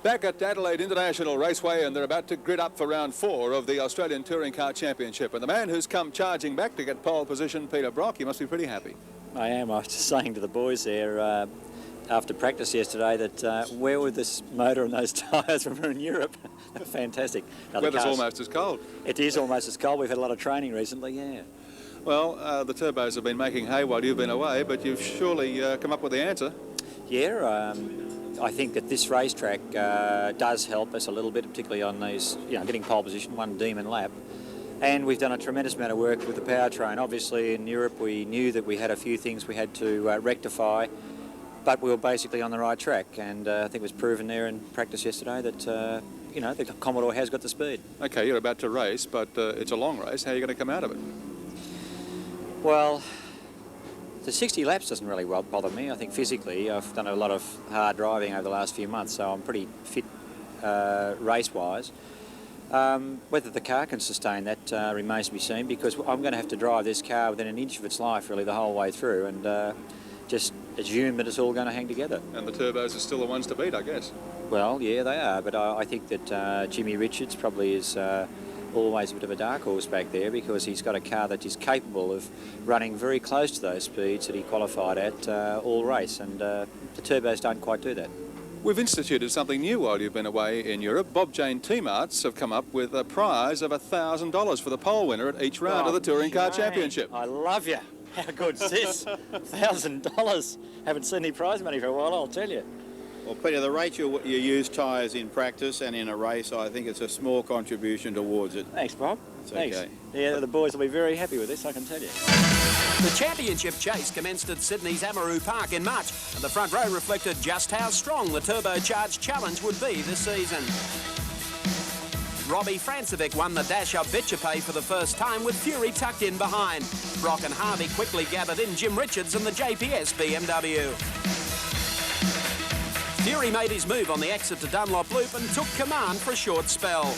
Back at Adelaide International Raceway, and they're about to grid up for round 4 of the Australian Touring Car Championship. And the man who's come charging back to get pole position, Peter Brock, you must be pretty happy. I am. I was just saying to the boys there after practice yesterday that where were this motor and those tyres when we were in Europe? Fantastic. The weather's almost as cold. It is almost as cold. We've had a lot of training recently, yeah. Well, the turbos have been making hay while you've been away, but you've surely come up with the answer. Yeah, I think that this racetrack does help us a little bit, particularly on these, getting pole position, one demon lap. And we've done a tremendous amount of work with the powertrain. Obviously, in Europe, we knew that we had a few things we had to rectify, but we were basically on the right track. And I think it was proven there in practice yesterday that, the Commodore has got the speed. OK, you're about to race, but it's a long race. How are you going to come out of it? Well, the 60 laps doesn't really bother me. I think physically I've done a lot of hard driving over the last few months, so I'm pretty fit race-wise. Whether the car can sustain that remains to be seen, because I'm going to have to drive this car within an inch of its life really the whole way through, and just assume that it's all going to hang together. And the turbos are still the ones to beat, I guess. Well, yeah, they are, but I think that Jimmy Richards probably is always a bit of a dark horse back there, because he's got a car that is capable of running very close to those speeds that he qualified at all race, and the turbos don't quite do that. We've instituted something new while you've been away in Europe. Bob Jane Team Arts have come up with a prize of $1,000 for the pole winner at each round of the Touring Car Championship. I love you. How good's this? $1,000. Haven't seen any prize money for a while, I'll tell you. Well, Peter, the rate you use tyres in practice and in a race, I think it's a small contribution towards it. Thanks, Bob. Thanks. Okay. Yeah, the boys will be very happy with this, I can tell you. The championship chase commenced at Sydney's Amaroo Park in March, and the front row reflected just how strong the turbocharged challenge would be this season. Robbie Francevic won the dash-up Bitchapay for the first time, with Fury tucked in behind. Brock and Harvey quickly gathered in Jim Richards and the JPS BMW. Fury made his move on the exit to Dunlop Loop and took command for a short spell.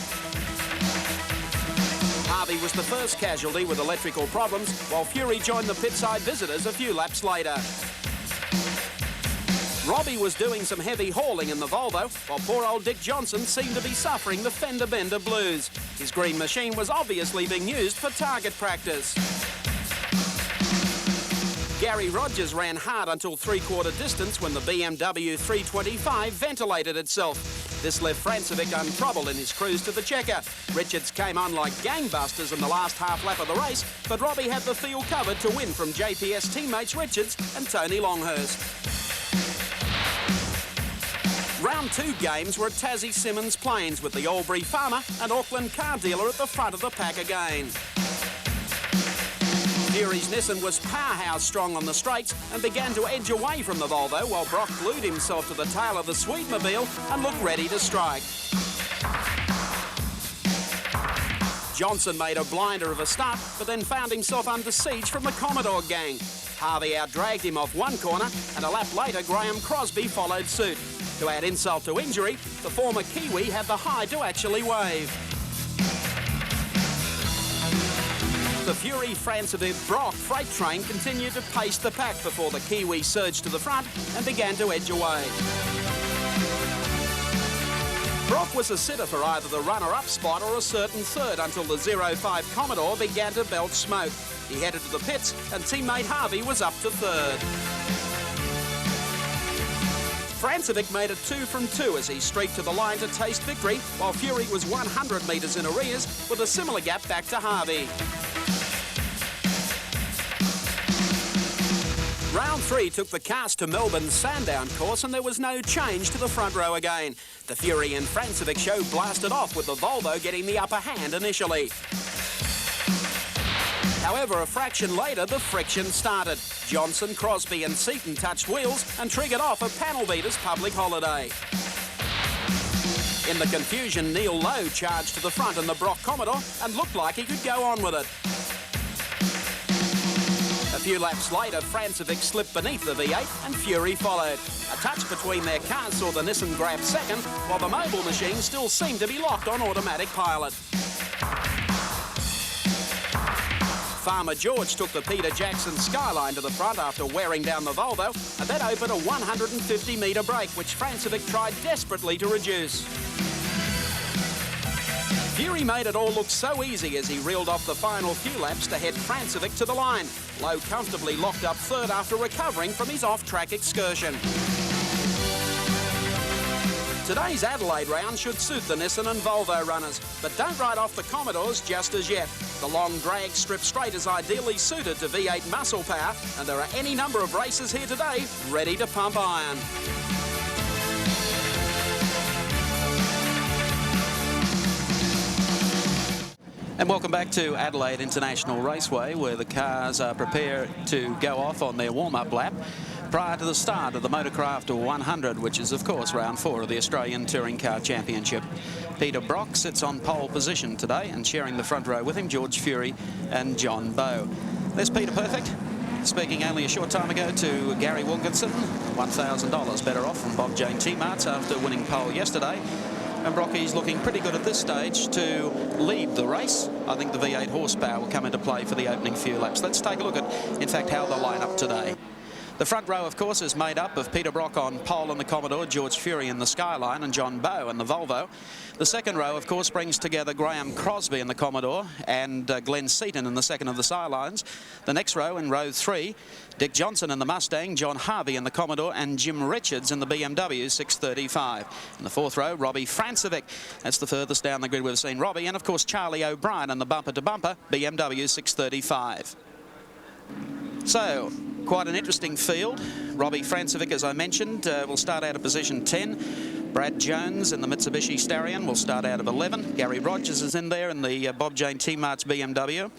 Harvey was the first casualty with electrical problems, while Fury joined the pit-side visitors a few laps later. Robbie was doing some heavy hauling in the Volvo, while poor old Dick Johnson seemed to be suffering the fender bender blues. His green machine was obviously being used for target practice. Gary Rogers ran hard until three-quarter distance when the BMW 325 ventilated itself. This left Francevic untroubled in his cruise to the checker. Richards came on like gangbusters in the last half lap of the race, but Robbie had the field covered to win from JPS teammates Richards and Tony Longhurst. Round 2 games were at Tassie Simmons Plains, with the Albury farmer and Auckland car dealer at the front of the pack again. Fury's Nissan was powerhouse strong on the straights and began to edge away from the Volvo, while Brock glued himself to the tail of the Sweetmobile and looked ready to strike. Johnson made a blinder of a start, but then found himself under siege from the Commodore gang. Harvey outdragged him off one corner, and a lap later Graham Crosby followed suit. To add insult to injury, the former Kiwi had the hide to actually wave. The Fury Francevic Brock freight train continued to pace the pack before the Kiwi surged to the front and began to edge away. Brock was a sitter for either the runner-up spot or a certain third until the 05 Commodore began to belch smoke. He headed to the pits and teammate Harvey was up to third. Francevic made it 2 from 2 as he streaked to the line to taste victory, while Fury was 100 metres in arrears with a similar gap back to Harvey. Round 3 took the cast to Melbourne's Sandown course, and there was no change to the front row again. The Fury and Francevic show blasted off, with the Volvo getting the upper hand initially. However, a fraction later, the friction started. Johnson, Crosby and Seaton touched wheels and triggered off a panel beater's public holiday. In the confusion, Neil Lowe charged to the front in the Brock Commodore and looked like he could go on with it. A few laps later, Francevic slipped beneath the V8 and Fury followed. A touch between their cars saw the Nissan grab second, while the mobile machine still seemed to be locked on automatic pilot. Farmer George took the Peter Jackson Skyline to the front after wearing down the Volvo, and that opened a 150-metre break, which Francevic tried desperately to reduce. Fury made it all look so easy as he reeled off the final few laps to head Francevic to the line. Lowe comfortably locked up third after recovering from his off-track excursion. Today's Adelaide round should suit the Nissan and Volvo runners, but don't write off the Commodores just as yet. The long drag strip straight is ideally suited to V8 muscle power, and there are any number of races here today ready to pump iron. And welcome back to Adelaide International Raceway, where the cars are prepared to go off on their warm-up lap prior to the start of the Motorcraft 100, which is, of course, round 4 of the Australian Touring Car Championship. Peter Brock sits on pole position today, and sharing the front row with him, George Fury and John Bowe. There's Peter Perfect, speaking only a short time ago to Gary Wilkinson. $1,000 better off from Bob Jane T-Marts after winning pole yesterday. And Brocky's looking pretty good at this stage to lead the race. I think the V8 horsepower will come into play for the opening few laps. Let's take a look at, in fact, how they'll line up today. The front row, of course, is made up of Peter Brock on pole in the Commodore, George Fury in the Skyline, and John Bowe in the Volvo. The second row, of course, brings together Graham Crosby in the Commodore and Glenn Seaton in the second of the Skylines. The next row, in row 3, Dick Johnson in the Mustang, John Harvey in the Commodore, and Jim Richards in the BMW 635. In the fourth row, Robbie Francevic. That's the furthest down the grid we've seen Robbie. And, of course, Charlie O'Brien in the bumper-to-bumper BMW 635. So, quite an interesting field. Robbie Francevic, as I mentioned, will start out of position 10. Brad Jones in the Mitsubishi Starion will start out of 11. Gary Rogers is in there in the Bob Jane T-Marts BMW.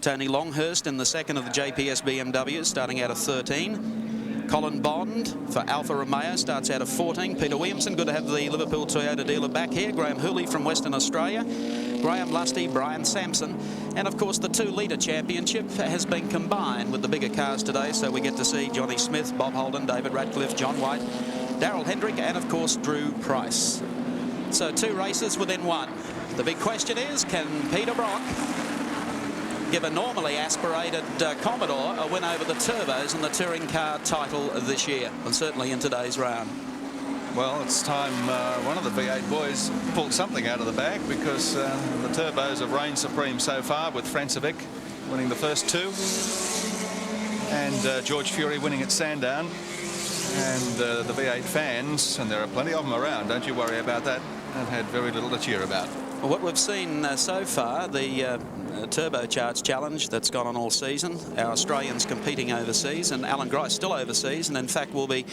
Tony Longhurst in the second of the JPS BMW, starting out of 13. Colin Bond for Alfa Romeo starts out of 14. Peter Williamson, good to have the Liverpool Toyota dealer back here. Graham Hooley from Western Australia. Graham Lusty, Brian Sampson. And, of course, the 2-litre championship has been combined with the bigger cars today, so we get to see Johnny Smith, Bob Holden, David Radcliffe, John White, Darrell Hendrick, and, of course, Drew Price. So 2 races within 1. The big question is, can Peter Brock give a normally aspirated Commodore a win over the Turbos in the touring car title this year, and certainly in today's round? Well, it's time one of the V8 boys pulled something out of the bag, because the Turbos have reigned supreme so far, with Francevic winning the first 2 and George Fury winning at Sandown. And the V8 fans, and there are plenty of them around, don't you worry about that, have had very little to cheer about. Well, what we've seen so far, the turbocharged challenge that's gone on all season, our Australians competing overseas, and Alan Grice still overseas, and in fact will be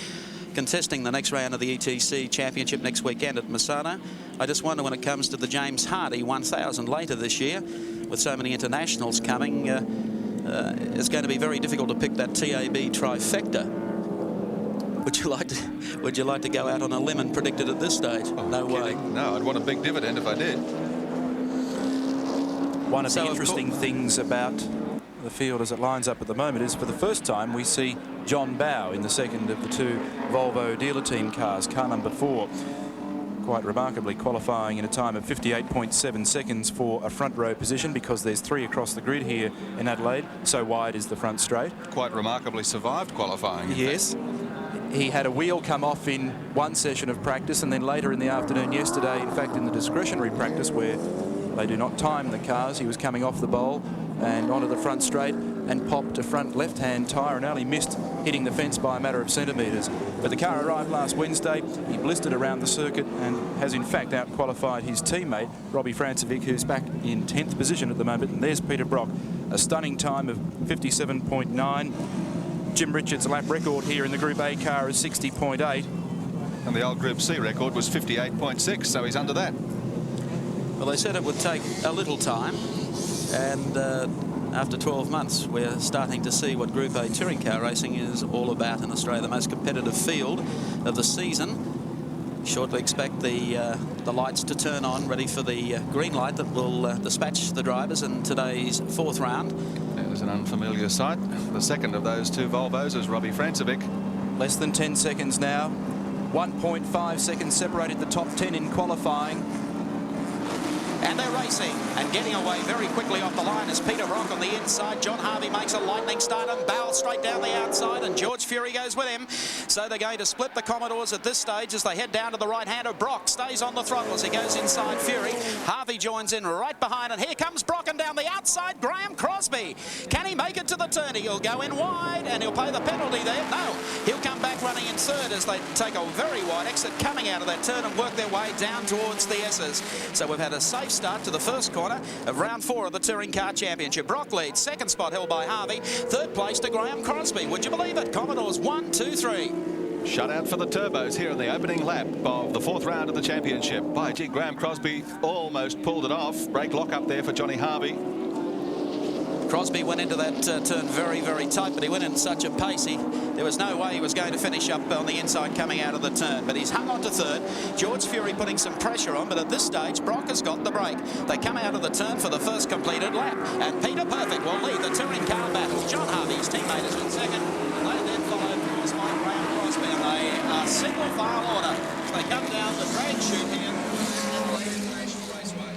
contesting the next round of the ETC Championship next weekend at Misano. I just wonder, when it comes to the James Hardy 1000 later this year, with so many internationals coming, it's going to be very difficult to pick that TAB trifecta. Would you like to go out on a limb and predict it at this stage? Oh, no way. No, I'd want a big dividend if I did. One of the interesting things about the field as it lines up at the moment is, for the first time, we see John Bowe in the second of the 2 Volvo dealer team cars, car number 4. Quite remarkably qualifying in a time of 58.7 seconds for a front row position, because there's 3 across the grid here in Adelaide. So wide is the front straight. Quite remarkably survived qualifying. Yes. He had a wheel come off in one session of practice, and then later in the afternoon yesterday, in fact in the discretionary practice where they do not time the cars, he was coming off the bowl and onto the front straight and popped a front left-hand tyre and only missed hitting the fence by a matter of centimetres. But the car arrived last Wednesday, he blistered around the circuit and has in fact out-qualified his teammate, Robbie Francevic, who's back in 10th position at the moment. And there's Peter Brock, a stunning time of 57.9. Jim Richards' lap record here in the Group A car is 60.8. And the old Group C record was 58.6, so he's under that. Well, they said it would take a little time, and after 12 months, we're starting to see what Group A touring car racing is all about in Australia, the most competitive field of the season. Shortly expect the lights to turn on, ready for the green light that will dispatch the drivers in today's 4th round. There's an unfamiliar sight. The second of those 2 Volvos is Robbie Francevic. Less than 10 seconds now. 1.5 seconds separated the top 10 in qualifying. And they're racing and getting away very quickly off the line is Peter Brock on the inside. John Harvey makes a lightning start and barrels straight down the outside, and George Fury goes with him. So they're going to split the Commodores at this stage as they head down to the right hand of Brock. Stays on the throttle as he goes inside Fury. Harvey joins in right behind, and here comes Brock, and down the outside, Graham Crosby. Can he make it to the turn? He'll go in wide, and he'll pay the penalty there. No, he'll come back running in third as they take a very wide exit coming out of that turn and work their way down towards the S's. So we've had a safe start to the first corner of round 4 of the Touring Car Championship. Brock leads, second spot held by Harvey, third place to Graham Crosby. Would you believe it? Commodores 1, 2, 3. Shutout for the Turbos here in the opening lap of the 4th round of the championship. By gee, Graham Crosby almost pulled it off. Brake lock up there for Johnny Harvey. Crosby went into that turn very, very tight, but he went in such a pace. There was no way he was going to finish up on the inside coming out of the turn, but he's hung on to third. George Fury putting some pressure on, but at this stage, Brock has got the break. They come out of the turn for the first completed lap, and Peter Perfect will lead the touring car battle. John Harvey, his teammate, is in second. They then followed by Graham Crosby, and they are single file order as they come down the drag chute here at Adelaide International Raceway.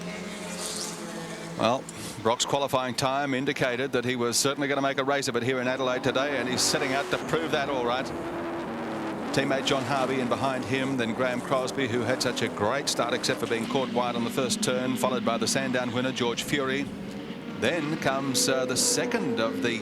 Well, Brock's qualifying time indicated that he was certainly going to make a race of it here in Adelaide today, and he's setting out to prove that all right. Teammate John Harvey in behind him, then Graham Crosby, who had such a great start except for being caught wide on the first turn, followed by the Sandown winner George Fury. Then comes the second of the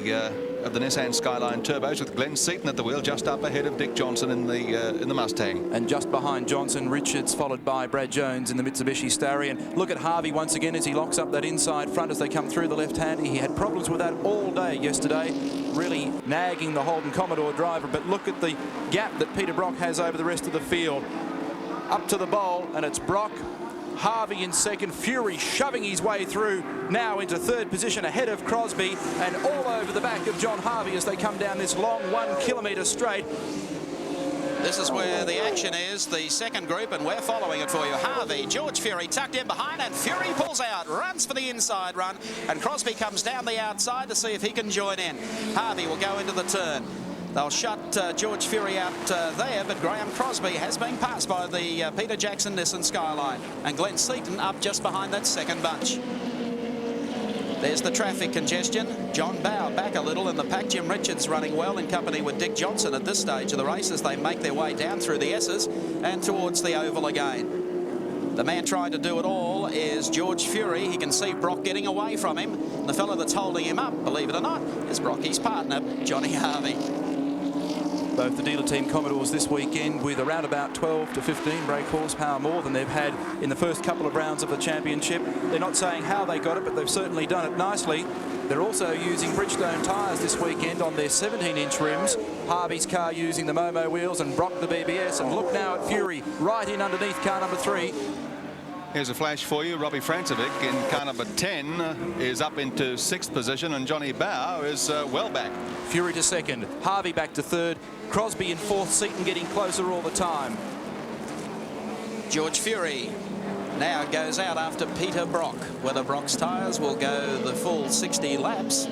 Nissan Skyline Turbos with Glenn Seaton at the wheel, just up ahead of Dick Johnson in the Mustang. And just behind Johnson, Richards, followed by Brad Jones in the Mitsubishi Starion. Look at Harvey once again as he locks up that inside front as they come through the left hand. He had problems with that all day yesterday, really nagging the Holden Commodore driver. But look at the gap that Peter Brock has over the rest of the field. Up to the bowl, and it's Brock, Harvey in second, Fury shoving his way through now into third position ahead of Crosby, and all over the back of John Harvey as they come down this long 1 kilometre straight. This is where the action is, the second group, and we're following it for you. Harvey, George Fury tucked in behind, and Fury pulls out, runs for the inside run, and Crosby comes down the outside to see if he can join in. Harvey will go into the turn. They'll shut George Fury out there, but Graham Crosby has been passed by the Peter Jackson Nissan Skyline, and Glenn Seaton up just behind that second bunch. There's the traffic congestion. John Bow back a little in the pack. Jim Richards running well in company with Dick Johnson at this stage of the race as they make their way down through the S's and towards the oval again. The man trying to do it all is George Fury. He can see Brock getting away from him. The fellow that's holding him up, believe it or not, is Brocky's partner, Johnny Harvey. Both the dealer team Commodores this weekend with around about 12 to 15 brake horsepower more than they've had in the first couple of rounds of the championship. They're not saying how they got it, but they've certainly done it nicely. They're also using Bridgestone tyres this weekend on their 17-inch rims. Harvey's car using the Momo wheels and Brock the BBS. And look now at Fury right in underneath car number 3. Here's a flash for you. Robbie Francevic in car number 10 is up into 6th position, and Johnny Bow is well back. Fury to second, Harvey back to third, Crosby in 4th, Seaton getting closer all the time. George Fury now goes out after Peter Brock. Whether Brock's tyres will go the full 60 laps,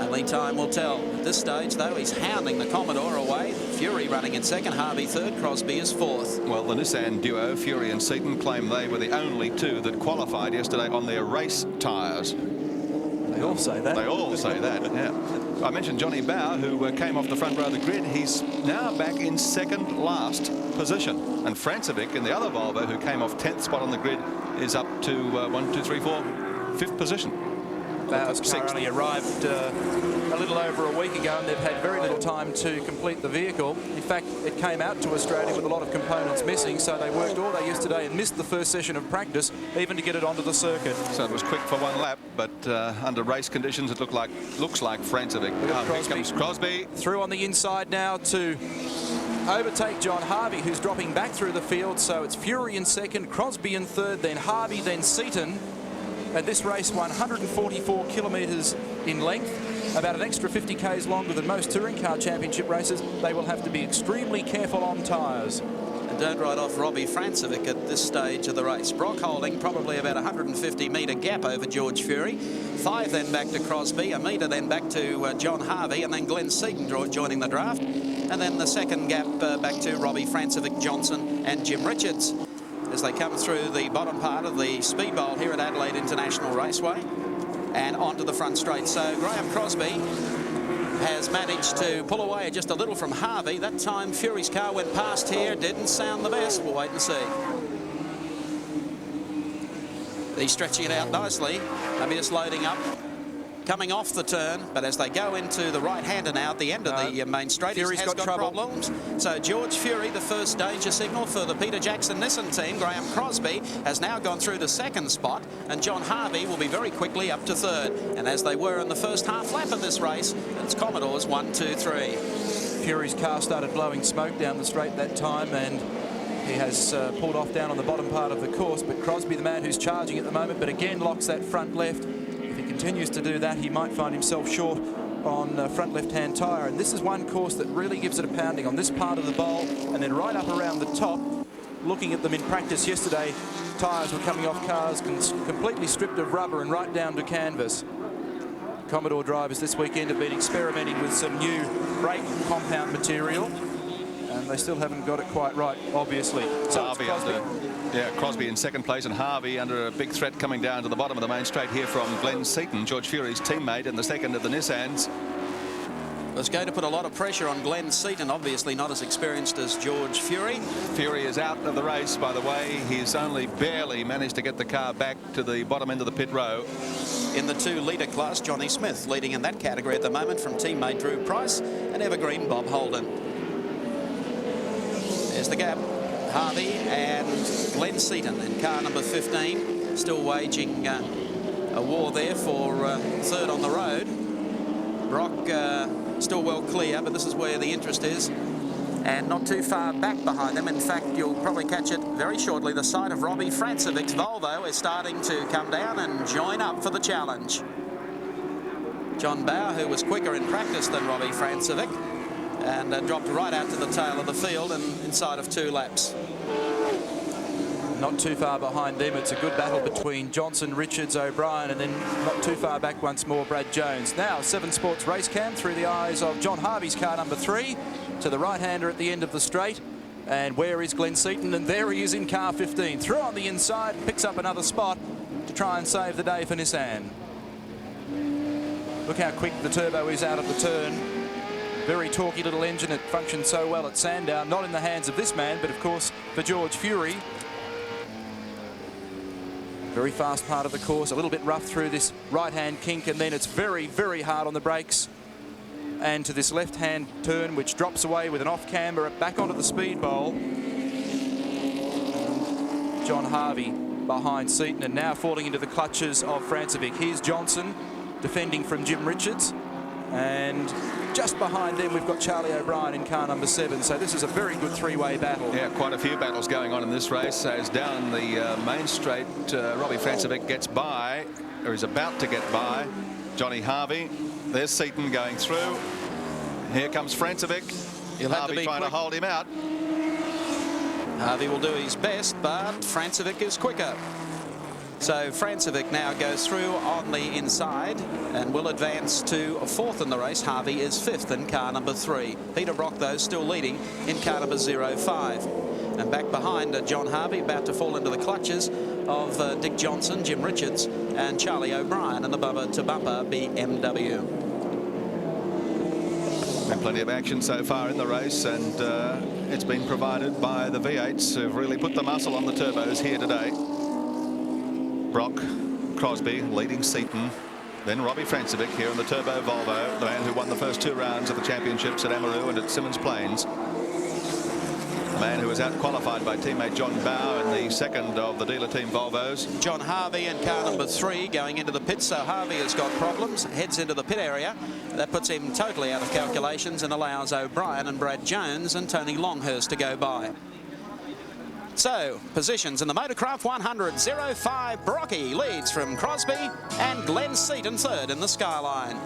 only time will tell. At this stage, though, he's hounding the Commodore away. Fury running in second, Harvey third, Crosby is 4th. Well, the Nissan duo, Fury and Seaton, claim they were the only two that qualified yesterday on their race tyres. They all say that. They all say that, yeah. I mentioned Johnny Bow, who came off the front row of the grid. He's now back in second last position. And Francevic in the other Volvo, who came off 10th spot on the grid, is up to 5th position. Bow's car only arrived a little over a week ago, and they've had very little time to complete the vehicle. In fact, it came out to Australia with a lot of components missing, so they worked all day yesterday and missed the first session of practice, even to get it onto the circuit. So it was quick for one lap, but under race conditions, it looks like Francevic. Here comes Crosby. Through on the inside now to overtake John Harvey, who's dropping back through the field. So it's Fury in second, Crosby in third, then Harvey, then Seaton. And this race 144 kilometres in length, about an extra 50 k's longer than most touring car championship races. They will have to be extremely careful on tyres. And don't write off Robbie Francevic at this stage of the race. Brock holding probably about a 150-metre gap over George Fury. 5 then back to Crosby, a metre then back to John Harvey, and then Glenn Seaton joining the draft. And then the second gap back to Robbie Francevic, Johnson and Jim Richards. as they come through the bottom part of the speed bowl here at Adelaide International Raceway and onto the front straight. So Graham Crosby has managed to pull away just a little from Harvey. That time Fury's car went past here, didn't sound the best. We'll wait and see. He's stretching it out nicely. Maybe just loading up, coming off the turn, but as they go into the right-hander now at the end of the main straight, Fury's has got problems. So George Fury, the first danger signal for the Peter Jackson Nissan team. Graham Crosby has now gone through to second spot, and John Harvey will be very quickly up to third. And as they were in the first half lap of this race, it's Commodores 1, 2, 3. Fury's car started blowing smoke down the straight that time, and he has pulled off down on the bottom part of the course. But Crosby, the man who's charging at the moment, but again locks that front left. If he continues to do that, he might find himself short on front left-hand tyre. And this is one course that really gives it a pounding on this part of the bowl, and then right up around the top. Looking at them in practice yesterday, tyres were coming off cars completely stripped of rubber and right down to canvas. Commodore drivers this weekend have been experimenting with some new brake compound material, and they still haven't got it quite right, obviously. So Harvey Crosby in second place, and Harvey under a big threat coming down to the bottom of the main straight here from Glenn Seaton, George Fury's teammate, in the second of the Nissans. It's going to put a lot of pressure on Glenn Seaton, obviously not as experienced as George Fury. Fury is out of the race, by the way. He's only barely managed to get the car back to the bottom end of the pit row. In the 2-litre class, Johnny Smith leading in that category at the moment from teammate Drew Price and evergreen Bob Holden. There's the gap. Harvey and Glenn Seaton in car number 15, still waging a war there for third on the road. Brock still well clear, but this is where the interest is, and not too far back behind them. In fact, you'll probably catch it very shortly. The side of Robbie Francevic's Volvo is starting to come down and join up for the challenge. John Bauer, who was quicker in practice than Robbie Francevic, and dropped right out to the tail of the field and inside of 2 laps. Not too far behind them. It's a good battle between Johnson, Richards, O'Brien, and then not too far back once more, Brad Jones. Now, 7 Sports race cam through the eyes of John Harvey's car number 3 to the right-hander at the end of the straight. And where is Glenn Seaton? And there he is in car 15. Through on the inside, picks up another spot to try and save the day for Nissan. Look how quick the turbo is out of the turn. Very talky little engine. It functioned so well at Sandown. Not in the hands of this man, but of course for George Fury. Very fast part of the course, a little bit rough through this right-hand kink, and then it's very, very hard on the brakes. And to this left-hand turn, which drops away with an off-camber back onto the speed bowl. John Harvey behind Seaton, and now falling into the clutches of Francevic. Here's Johnson defending from Jim Richards. And just behind them, we've got Charlie O'Brien in car number 7. So this is a very good 3-way battle. Yeah, quite a few battles going on in this race. As down the main straight, Robbie Francevic gets by, or is about to get by, Johnny Harvey. There's Seaton going through. Here comes Francevic. Harvey trying to hold him out. Harvey will do his best, but Francevic is quicker. So Francevic now goes through on the inside and will advance to 4th in the race. Harvey is 5th in car number 3. Peter Brock, though, still leading in car number 05. And back behind John Harvey, about to fall into the clutches of Dick Johnson, Jim Richards and Charlie O'Brien in the bumper-to-bumper BMW. Been plenty of action so far in the race, and it's been provided by the V8s who've really put the muscle on the turbos here today. Brock, Crosby leading Seaton, then Robbie Francevic here in the turbo Volvo, the man who won the first 2 rounds of the championships at Amaroo and at Simmons Plains. The man who was out-qualified by teammate John Bauer in the second of the dealer team Volvos. John Harvey in car number 3 going into the pits, so Harvey has got problems, heads into the pit area. That puts him totally out of calculations and allows O'Brien and Brad Jones and Tony Longhurst to go by. So, positions in the Motorcraft 100, 05, Brocky leads from Crosby and Glenn Seaton 3rd in the Skyline.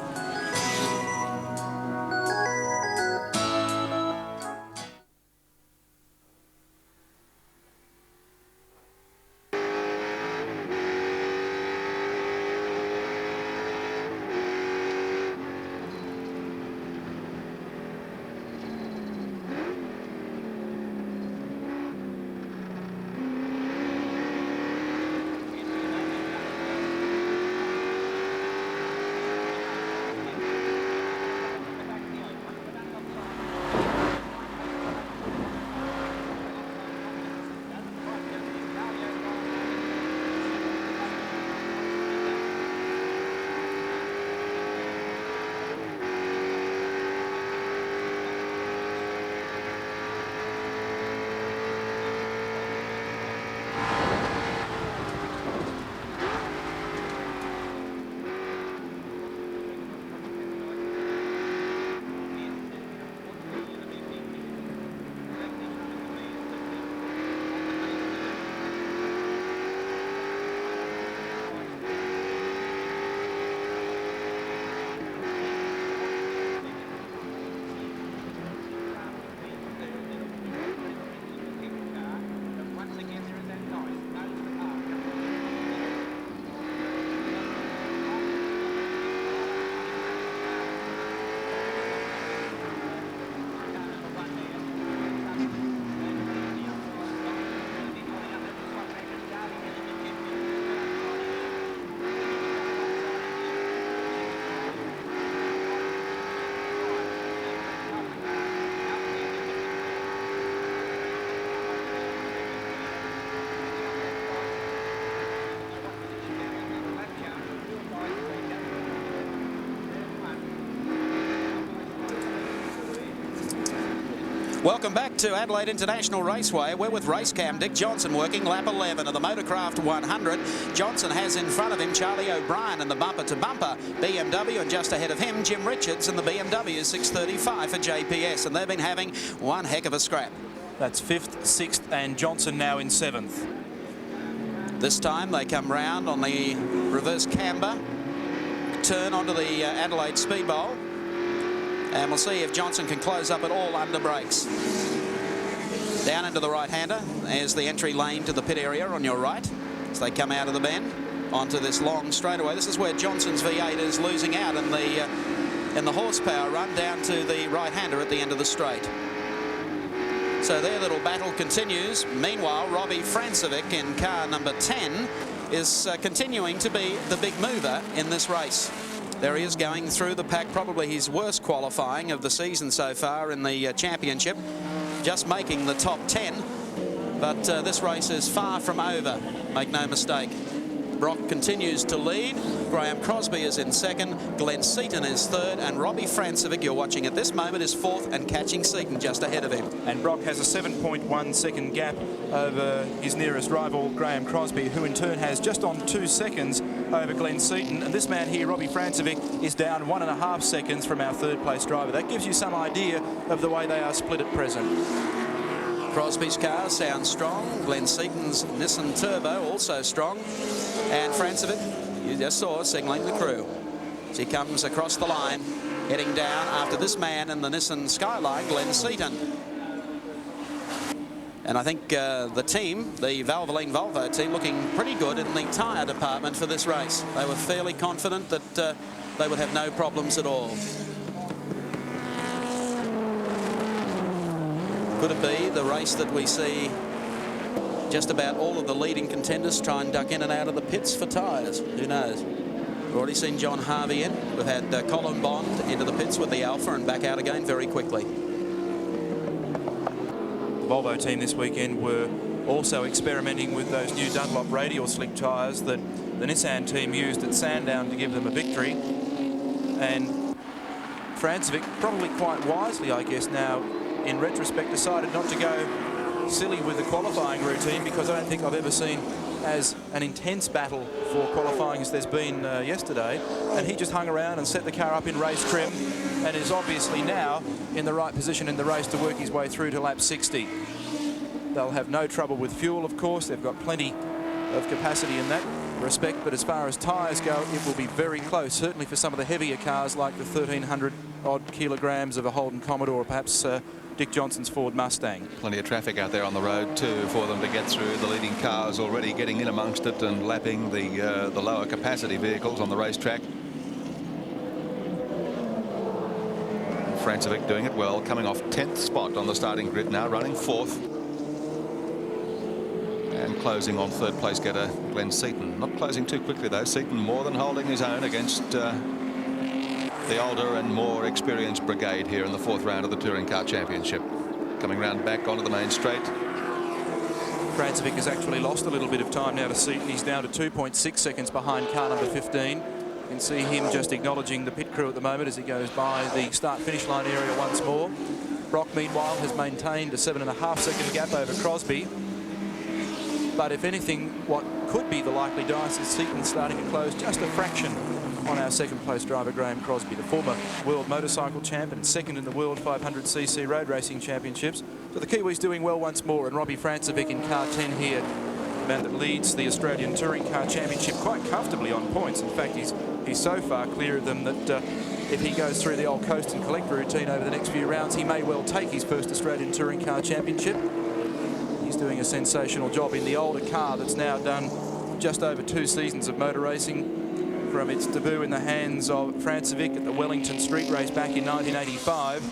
Welcome back to Adelaide International Raceway. We're with Racecam. Dick Johnson working lap 11 of the Motorcraft 100. Johnson has in front of him Charlie O'Brien in the bumper-to-bumper BMW, and just ahead of him Jim Richards in the BMW 635 for JPS, and they've been having one heck of a scrap. That's 5th, 6th, and Johnson now in 7th. This time they come round on the reverse camber, turn onto the Adelaide Speed Bowl. And we'll see if Johnson can close up at all under brakes. Down into the right-hander. There's the entry lane to the pit area on your right as they come out of the bend onto this long straightaway. This is where Johnson's V8 is losing out in the horsepower run down to the right-hander at the end of the straight. So their little battle continues. Meanwhile, Robbie Francevic in car number 10 is continuing to be the big mover in this race. There he is going through the pack, probably his worst qualifying of the season so far in the championship, just making the top 10. But this race is far from over, make no mistake. Brock continues to lead. Graham Crosby is in second. Glenn Seaton is third. And Robbie Francevic, you're watching at this moment, is fourth and catching Seaton just ahead of him. And Brock has a 7.1 second gap over his nearest rival, Graham Crosby, who in turn has just on 2 seconds over Glenn Seaton. And this man here, Robbie Francevic, is down 1.5 seconds from our third place driver. That gives you some idea of the way they are split at present. Crosby's car sounds strong. Glenn Seaton's Nissan Turbo also strong. And Francevic, you just saw, signalling the crew as he comes across the line, heading down after this man in the Nissan Skyline, Glenn Seaton. And I think the team, the Valvoline Volvo team, looking pretty good in the tyre department for this race. They were fairly confident that they would have no problems at all. Could it be the race that we see just about all of the leading contenders try and duck in and out of the pits for tyres? Who knows? We've already seen John Harvey in. We've had Colin Bond into the pits with the Alpha and back out again very quickly. The Volvo team this weekend were also experimenting with those new Dunlop radial slick tyres that the Nissan team used at Sandown to give them a victory. And Francevic, probably quite wisely, I guess, now in retrospect, decided not to go silly with the qualifying routine, because I don't think I've ever seen as an intense battle for qualifying as there's been yesterday. And he just hung around and set the car up in race trim and is obviously now in the right position in the race to work his way through to lap 60. They'll have no trouble with fuel, of course. They've got plenty of capacity in that respect, but as far as tyres go, it will be very close, certainly for some of the heavier cars like the 1,300 odd kilograms of a Holden Commodore, or perhaps Dick Johnson's Ford Mustang. Plenty of traffic out there on the road too for them to get through. The leading cars already getting in amongst it and lapping the lower capacity vehicles on the racetrack. Francevic doing it well, coming off 10th spot on the starting grid now, running 4th. And closing on third place getter Glenn Seaton. Not closing too quickly though. Seaton more than holding his own against the older and more experienced brigade here in the 4th round of the Touring Car Championship. Coming round back onto the main straight. Francevic has actually lost a little bit of time now to Seaton. He's down to 2.6 seconds behind car number 15. You can see him just acknowledging the pit crew at the moment as he goes by the start-finish line area once more. Brock, meanwhile, has maintained a 7.5 second gap over Crosby. But if anything, what could be the likely dice is Seaton starting to close just a fraction on our second place driver Graham Crosby, the former world motorcycle champ and second in the world 500cc road racing championships. So the Kiwis doing well once more, and Robbie Francevic in car 10 here, the man that leads the Australian Touring Car Championship quite comfortably on points. In fact, he's so far clear of them that if he goes through the old coast and collect routine over the next few rounds, he may well take his first Australian Touring Car Championship. He's doing a sensational job in the older car that's now done just over 2 seasons of motor racing, from its debut in the hands of Francevic at the Wellington Street Race back in 1985.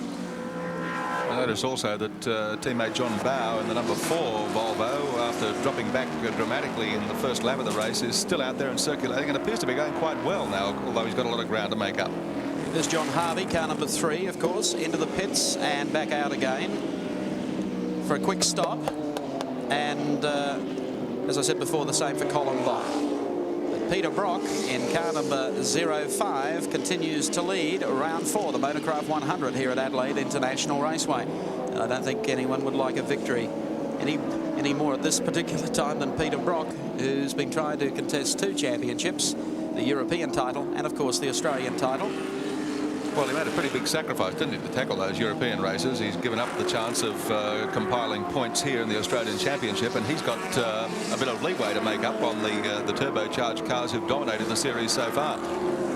I notice also that teammate John Bowe in the number 4 Volvo, after dropping back dramatically in the first lap of the race, is still out there and circulating and appears to be going quite well now, although he's got a lot of ground to make up. There's John Harvey, car number 3, of course, into the pits and back out again for a quick stop. And as I said before, the same for Colin Bond. Peter Brock in car number 05 continues to lead round 4, the Motorcraft 100 here at Adelaide International Raceway. And I don't think anyone would like a victory any more at this particular time than Peter Brock, who's been trying to contest 2 championships, the European title and of course the Australian title. Well, he made a pretty big sacrifice, didn't he, to tackle those European races. He's given up the chance of compiling points here in the Australian Championship, and he's got a bit of leeway to make up on the turbocharged cars who've dominated the series so far.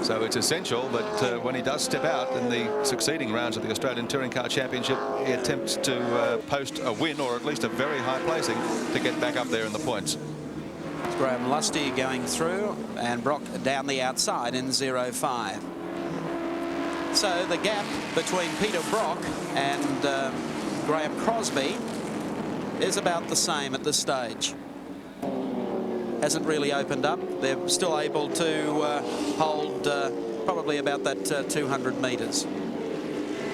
So it's essential that when he does step out in the succeeding rounds of the Australian Touring Car Championship, he attempts to post a win or at least a very high placing to get back up there in the points. It's Graham Lusty going through and Brock down the outside in 05. So the gap between Peter Brock and Graham Crosby is about the same at this stage. Hasn't really opened up. They're still able to hold probably about that 200 metres.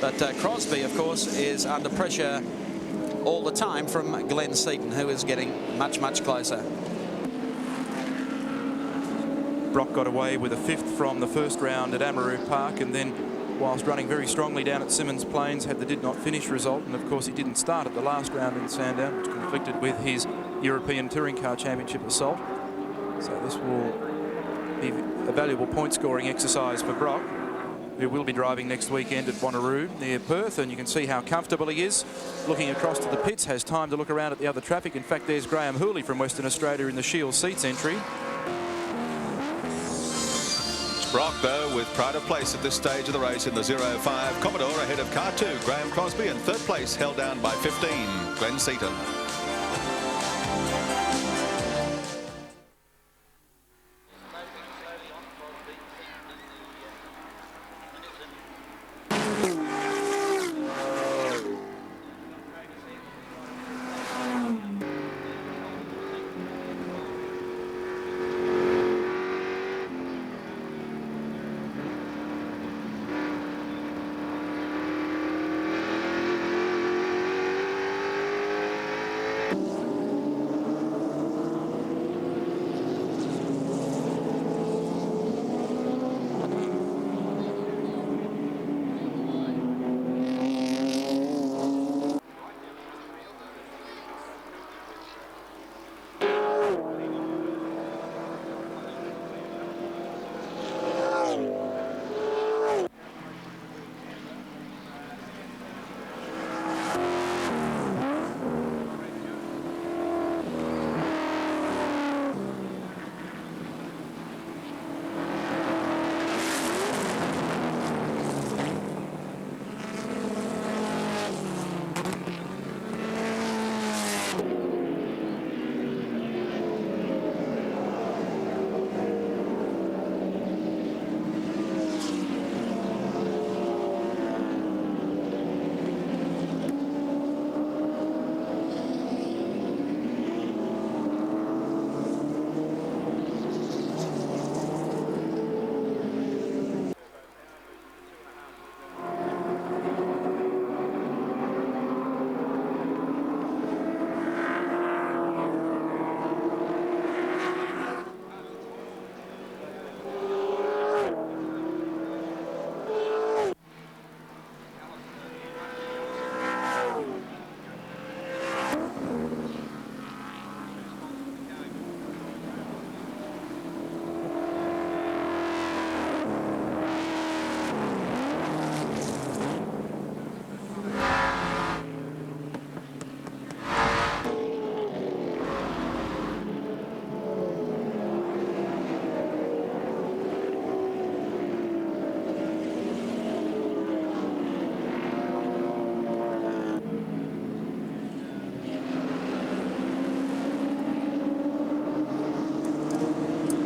But Crosby, of course, is under pressure all the time from Glenn Seaton, who is getting much, much closer. Brock got away with a 5th from the first round at Amaroo Park, and then whilst running very strongly down at Symmons Plains, had the did not finish result, and of course he didn't start at the last round in Sandown, which conflicted with his European Touring Car Championship assault. So this will be a valuable point scoring exercise for Brock, who will be driving next weekend at Wanneroo near Perth, and you can see how comfortable he is. Looking across to the pits, has time to look around at the other traffic. In fact, there's Graham Hooley from Western Australia in the Shield Seats entry. Brock, though, with pride of place at this stage of the race in the 05 Commodore ahead of car 2, Graham Crosby, and 3rd place held down by 15, Glenn Seaton.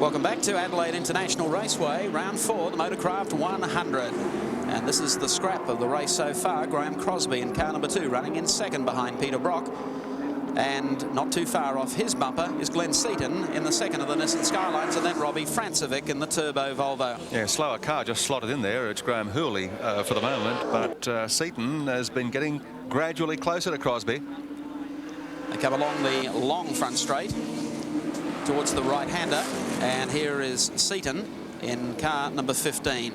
Welcome back to Adelaide International Raceway, round 4, the Motorcraft 100. And this is the scrap of the race so far. Graham Crosby in car number 2, running in 2nd behind Peter Brock. And not too far off his bumper is Glenn Seaton in the 2nd of the Nissan Skylines, and then Robbie Francevic in the Turbo Volvo. Yeah, slower car just slotted in there. It's Graham Hooley for the moment, but Seaton has been getting gradually closer to Crosby. They come along the long front straight. towards the right-hander. And here is Seaton in car number 15.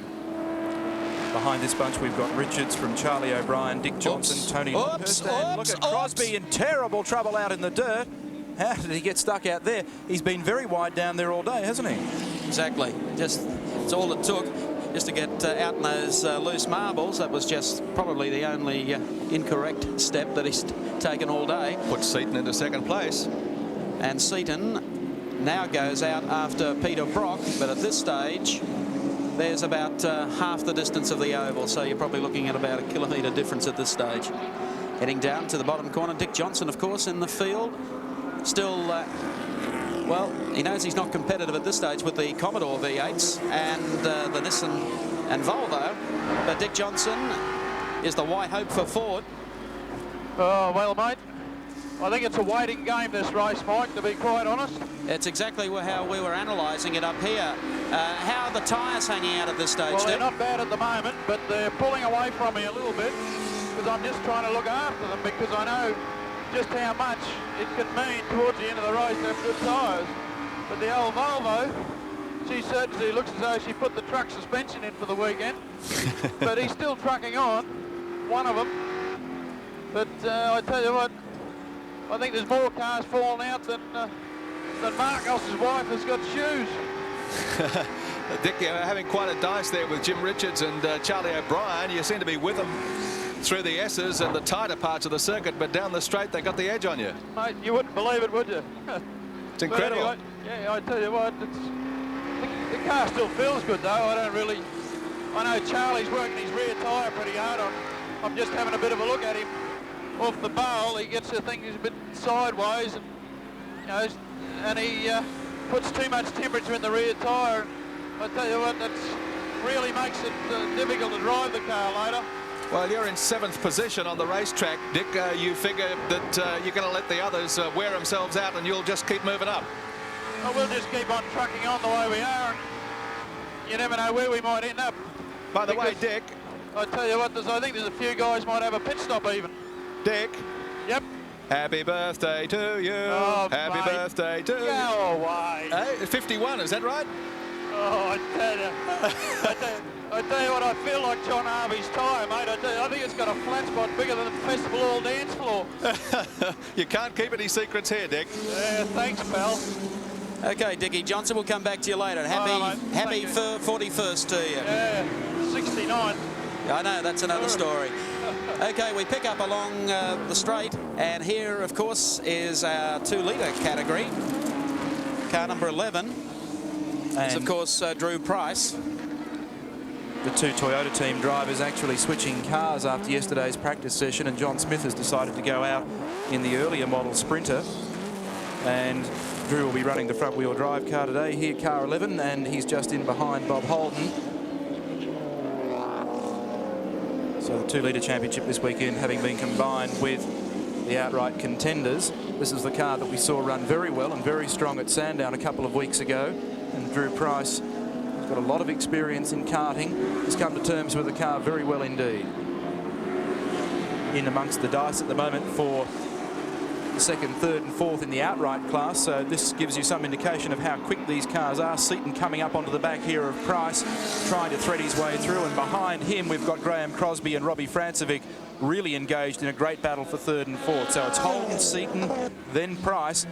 Behind this bunch, we've got Richards from Charlie O'Brien, Dick Johnson, Tony Longhurst, and look at Crosby in terrible trouble out in the dirt. How did he get stuck out there? He's been very wide down there all day, hasn't he? Exactly. Just, it's all it took just to get out in those loose marbles. That was just probably the only incorrect step that he's taken all day. Put Seaton into second place. And Seaton now goes out after Peter Brock, but at this stage there's about half the distance of the oval, so you're probably looking at about a kilometre difference at this stage. Heading down to the bottom corner, Dick Johnson, of course, in the field. Still, well, he knows he's not competitive at this stage with the Commodore V8s and the Nissan and Volvo, but Dick Johnson is the white hope for Ford. Oh, well, mate, I think it's a waiting game, this race, Mike, to be quite honest. It's exactly how we were analysing it up here. How are the tyres hanging out at this stage, Well, they're Dick? not bad at the moment, but they're pulling away from me a little bit because I'm just trying to look after them, because I know just how much it can mean towards the end of the race to have good tyres. But the old Volvo, she certainly looks as though she put the truck suspension in for the weekend. But he's still trucking on, one of them. But I tell you what, I think there's more cars falling out than Marcos's wife has got shoes. Dick, you're having quite a dice there with Jim Richards and Charlie O'Brien. You seem to be with them through the S's and the tighter parts of the circuit, but down the straight they got the edge on you. Mate, you wouldn't believe it, would you? It's incredible. Anyway, yeah, I tell you what, the car still feels good though. I know Charlie's working his rear tyre pretty hard on. I'm just having a bit of a look at him off the bowl. He gets the thing a bit sideways, and you know, and he puts too much temperature in the rear tyre. I tell you what, that really makes it difficult to drive the car later. Well, you're in 7th position on the racetrack, Dick. You figure that you're going to let the others wear themselves out and you'll just keep moving up. Well, we'll just keep on trucking on the way we are, and you never know where we might end up. By the way, Dick. I tell you what, I think there's a few guys might have a pit stop even. Dick. Yep. Happy birthday to you. Oh, Happy mate. birthday to you. Go away. Hey, 51, is that right? Oh, I tell you. I tell you what, I feel like John Harvey's tyre, mate. I think it's got a flat spot bigger than the Festival Hall dance floor. You can't keep any secrets here, Dick. Yeah, thanks, pal. Okay, Dickie Johnson, we'll come back to you later. Happy 41st to you. Yeah, 69. I know, that's another story. Okay, we pick up along the straight, and here, of course, is our 2-litre category. Car number 11 is, of course, Drew Price. The two Toyota team drivers actually switching cars after yesterday's practice session, and John Smith has decided to go out in the earlier model Sprinter, and Drew will be running the front-wheel drive car today, here car 11, and he's just in behind Bob Holden. So the 2-litre championship this weekend having been combined with the outright contenders. This is the car that we saw run very well and very strong at Sandown a couple of weeks ago, and Drew Price, got a lot of experience in karting, has come to terms with the car very well indeed. In amongst the dice at the moment for the 2nd, 3rd and 4th in the outright class, so this gives you some indication of how quick these cars are. Seaton coming up onto the back here of Price, trying to thread his way through, and behind him we've got Graham Crosby and Robbie Francevic really engaged in a great battle for 3rd and 4th. So it's Holden, Seaton, then Price.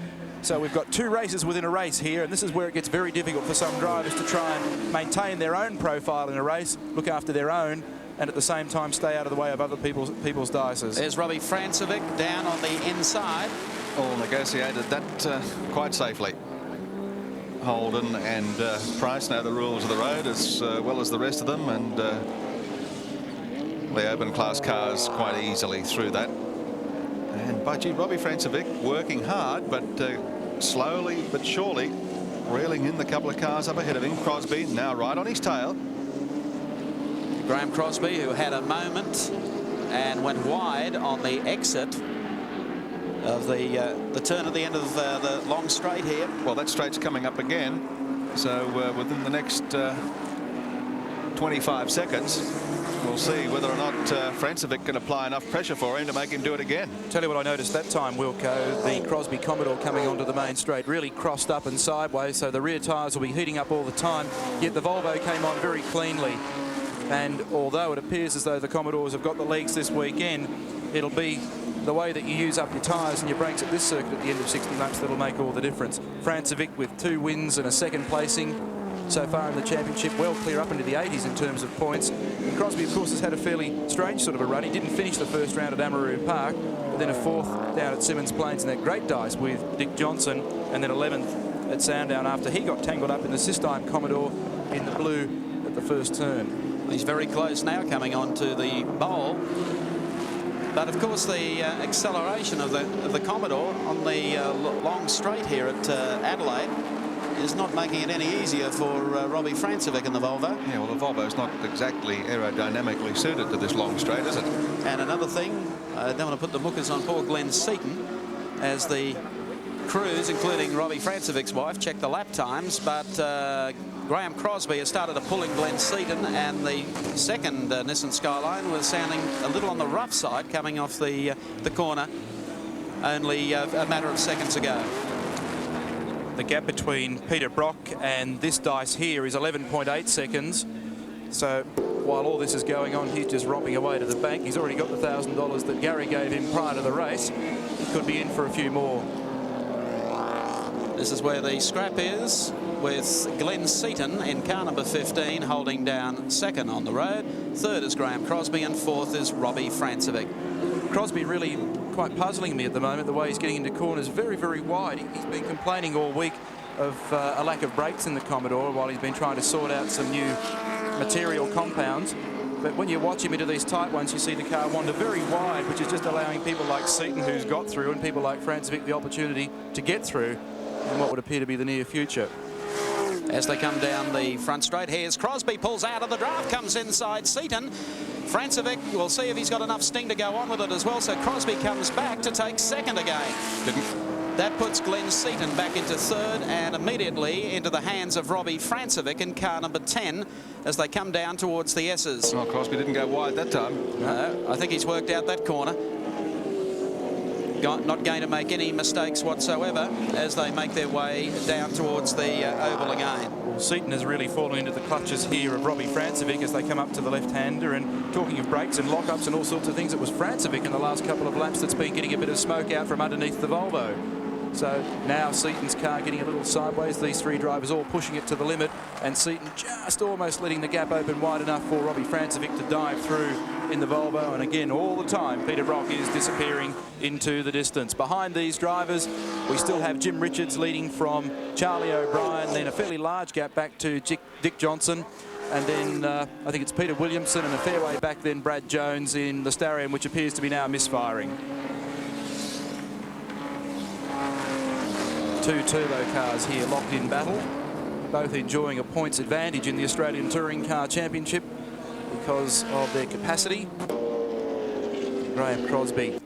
So we've got 2 races within a race here, and this is where it gets very difficult for some drivers to try and maintain their own profile in a race, look after their own, and at the same time stay out of the way of other people's dices. There's Robbie Francevic down on the inside. All negotiated that quite safely. Holden and Price know the rules of the road as well as the rest of them, and the open class cars quite easily through that. And by gee, Robbie Francevic working hard, but slowly but surely reeling in the couple of cars up ahead of him. Crosby now right on his tail. Graham Crosby, who had a moment and went wide on the exit of the turn at the end of the long straight here. Well, that straight's coming up again, so within the next 25 seconds. We'll see whether or not Francevic can apply enough pressure for him to make him do it again. Tell you what I noticed that time, Wilco, the Crosby Commodore coming onto the main straight really crossed up and sideways, so the rear tyres will be heating up all the time, yet the Volvo came on very cleanly. And although it appears as though the Commodores have got the legs this weekend, it'll be the way that you use up your tyres and your brakes at this circuit at the end of 60 laps that'll make all the difference. Francevic with 2 wins and a second placing so far in the championship, well clear up into the 80s in terms of points. And Crosby, of course, has had a fairly strange sort of a run. He didn't finish the first round at Amaroo Park, but then a 4th down at Symmons Plains in that great dice with Dick Johnson, and then 11th at Sandown after he got tangled up in the Sistine Commodore in the blue at the first turn. He's very close now, coming on to the bowl. But of course, the acceleration of the Commodore on the long straight here at Adelaide is not making it any easier for Robbie Francevic in the Volvo. Yeah, well, the Volvo's not exactly aerodynamically suited to this long straight, is it? And another thing, I don't want to put the muckers on poor Glenn Seaton as the crews, including Robbie Francevic's wife, check the lap times, but Graham Crosby has started to pulling Glenn Seaton, and the second Nissan Skyline was sounding a little on the rough side coming off the corner only a matter of seconds ago. The gap between Peter Brock and this dice here is 11.8 seconds. So while all this is going on, he's just romping away to the bank. He's already got the $1,000 that Gary gave him prior to the race. He could be in for a few more. This is where the scrap is, with Glenn Seaton in car number 15 holding down second on the road. Third is Graham Crosby, and fourth is Robbie Francevic. Crosby really quite puzzling me at the moment, the way he's getting into corners very, very wide. He's been complaining all week of a lack of brakes in the Commodore while he's been trying to sort out some new material compounds. But when you watch him into these tight ones, you see the car wander very wide, which is just allowing people like Seaton, who's got through, and people like Francevic the opportunity to get through in what would appear to be the near future. As they come down the front straight, here's Crosby, pulls out of the draft, comes inside Seaton. Francevic, we'll see if he's got enough sting to go on with it as well, so Crosby comes back to take second again. That puts Glenn Seaton back into third and immediately into the hands of Robbie Francevic in car number 10 as they come down towards the S's. Well, Crosby didn't go wide that time. No, I think he's worked out that corner. Not going to make any mistakes whatsoever as they make their way down towards the oval again. Well, Seaton has really fallen into the clutches here of Robbie Francevic as they come up to the left-hander, and talking of brakes and lockups and all sorts of things, it was Francevic in the last couple of laps that's been getting a bit of smoke out from underneath the Volvo. So now Seaton's car getting a little sideways, these three drivers all pushing it to the limit, and Seaton just almost letting the gap open wide enough for Robbie Francevic to dive through in the Volvo. And again, all the time, Peter Brock is disappearing into the distance. Behind these drivers, we still have Jim Richards leading from Charlie O'Brien, then a fairly large gap back to Dick Johnson, and then I think it's Peter Williamson, and a fair way back then Brad Jones in the Starion, which appears to be now misfiring. Two turbo cars here locked in battle, both enjoying a points advantage in the Australian Touring Car Championship because of their capacity. Graham Crosby.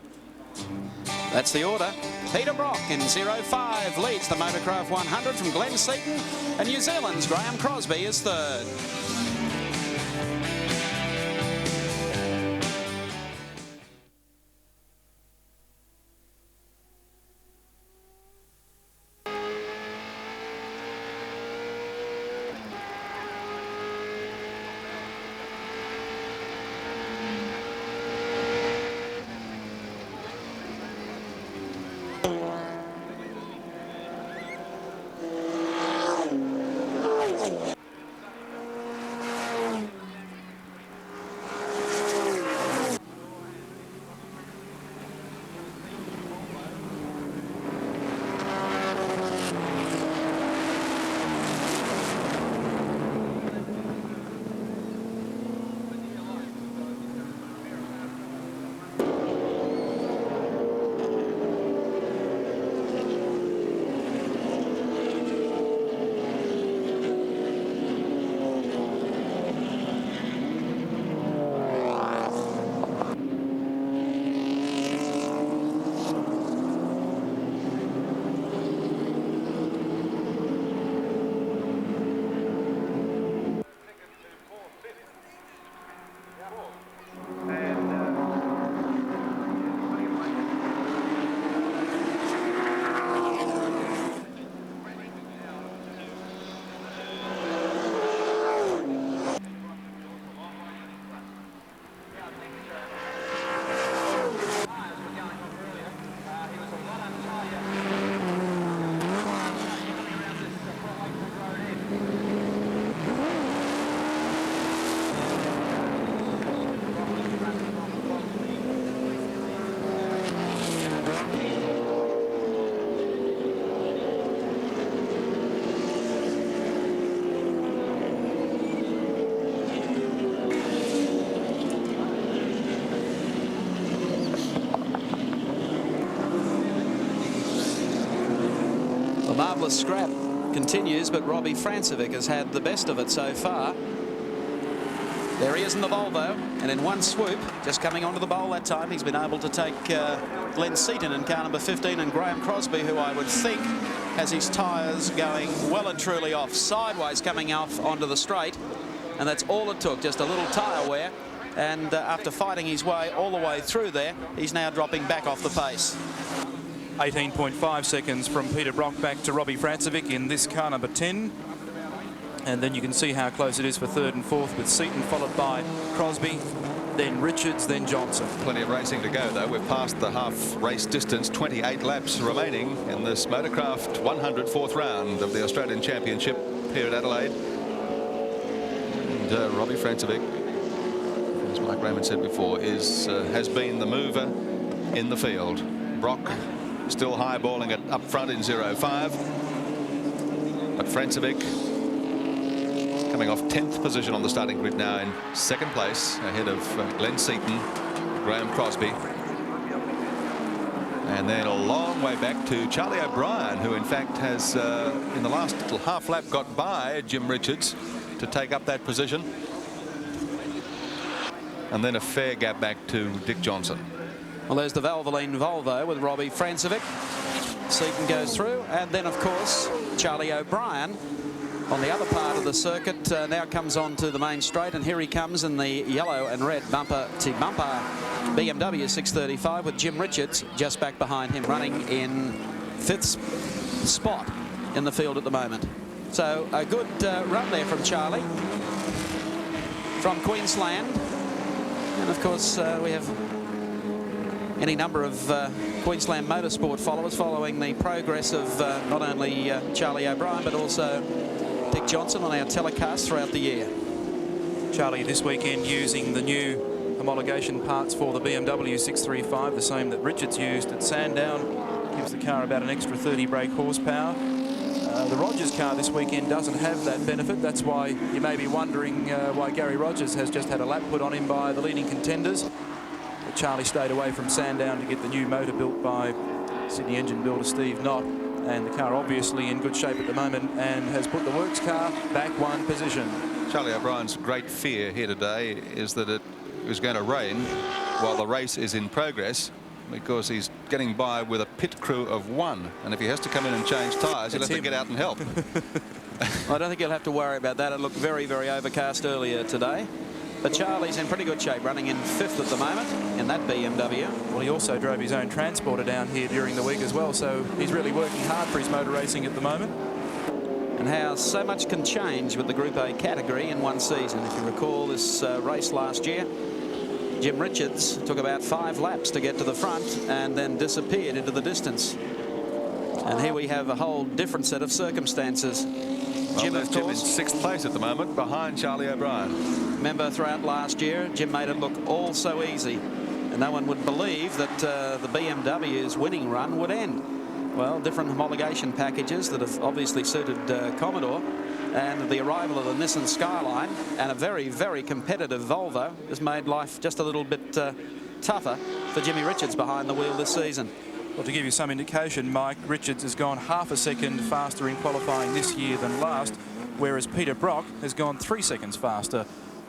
That's the order. Peter Brock in 05 leads the Motorcraft 100 from Glenn Seaton, and New Zealand's Graham Crosby is third. scrap continues, but Robbie Francevic has had the best of it so far. There he is in the Volvo, and in one swoop, just coming onto the bowl that time, he's been able to take Glenn Seaton in car number 15 and Graham Crosby, who I would think has his tyres going well and truly off, sideways coming off onto the straight, and that's all it took, just a little tyre wear. And after fighting his way all the way through there, he's now dropping back off the pace. 18.5 seconds from Peter Brock back to Robbie Francevic in this car number 10. And then you can see how close it is for third and fourth, with Seaton followed by Crosby, then Richards, then Johnson. Plenty of racing to go, though. We've passed the half race distance, 28 laps remaining in this Motorcraft 104th round of the Australian Championship here at Adelaide. And Robbie Francevic, as Mike Raymond said before, has been the mover in the field. Brock still highballing it up front in 0.5. But Francevic coming off 10th position on the starting grid now in second place, ahead of Glenn Seaton, Graham Crosby. And then a long way back to Charlie O'Brien, who in fact has in the last little half lap got by Jim Richards to take up that position. And then a fair gap back to Dick Johnson. Well, there's the Valvoline Volvo with Robbie Francevic. Seaton goes through, and then of course Charlie O'Brien on the other part of the circuit now comes on to the main straight, and here he comes in the yellow and red bumper-to-bumper BMW 635 with Jim Richards just back behind him, running in 5th spot in the field at the moment. So a good run there from Charlie from Queensland. And of course we have any number of Queensland motorsport followers following the progress of not only Charlie O'Brien but also Dick Johnson on our telecast throughout the year. Charlie this weekend using the new homologation parts for the BMW 635, the same that Richards used at Sandown. Gives the car about an extra 30 brake horsepower. The Rogers car this weekend doesn't have that benefit. That's why you may be wondering why Gary Rogers has just had a lap put on him by the leading contenders. But Charlie stayed away from Sandown to get the new motor built by Sydney engine builder Steve Knott. And the car obviously in good shape at the moment and has put the works car back one position. Charlie O'Brien's great fear here today is that it is going to rain while the race is in progress, because he's getting by with a pit crew of 1. And if he has to come in and change tyres, he'll have to get out and help. I don't think he'll have to worry about that. It looked very, very overcast earlier today. But Charlie's in pretty good shape, running in 5th at the moment in that BMW. Well, he also drove his own transporter down here during the week as well, so he's really working hard for his motor racing at the moment. And how so much can change with the Group A category in one season. If you recall this race last year, Jim Richards took about 5 laps to get to the front and then disappeared into the distance. And here we have a whole different set of circumstances. Jim, of Jim in course, 6th place at the moment, behind Charlie O'Brien. Remember, throughout last year, Jim made it look all so easy, and no one would believe that the BMW's winning run would end. Well, different homologation packages that have obviously suited Commodore, and the arrival of the Nissan Skyline and a very, very competitive Volvo has made life just a little bit tougher for Jimmy Richards behind the wheel this season. Well, to give you some indication, Mike, Richards has gone half a second faster in qualifying this year than last, whereas Peter Brock has gone 3 seconds faster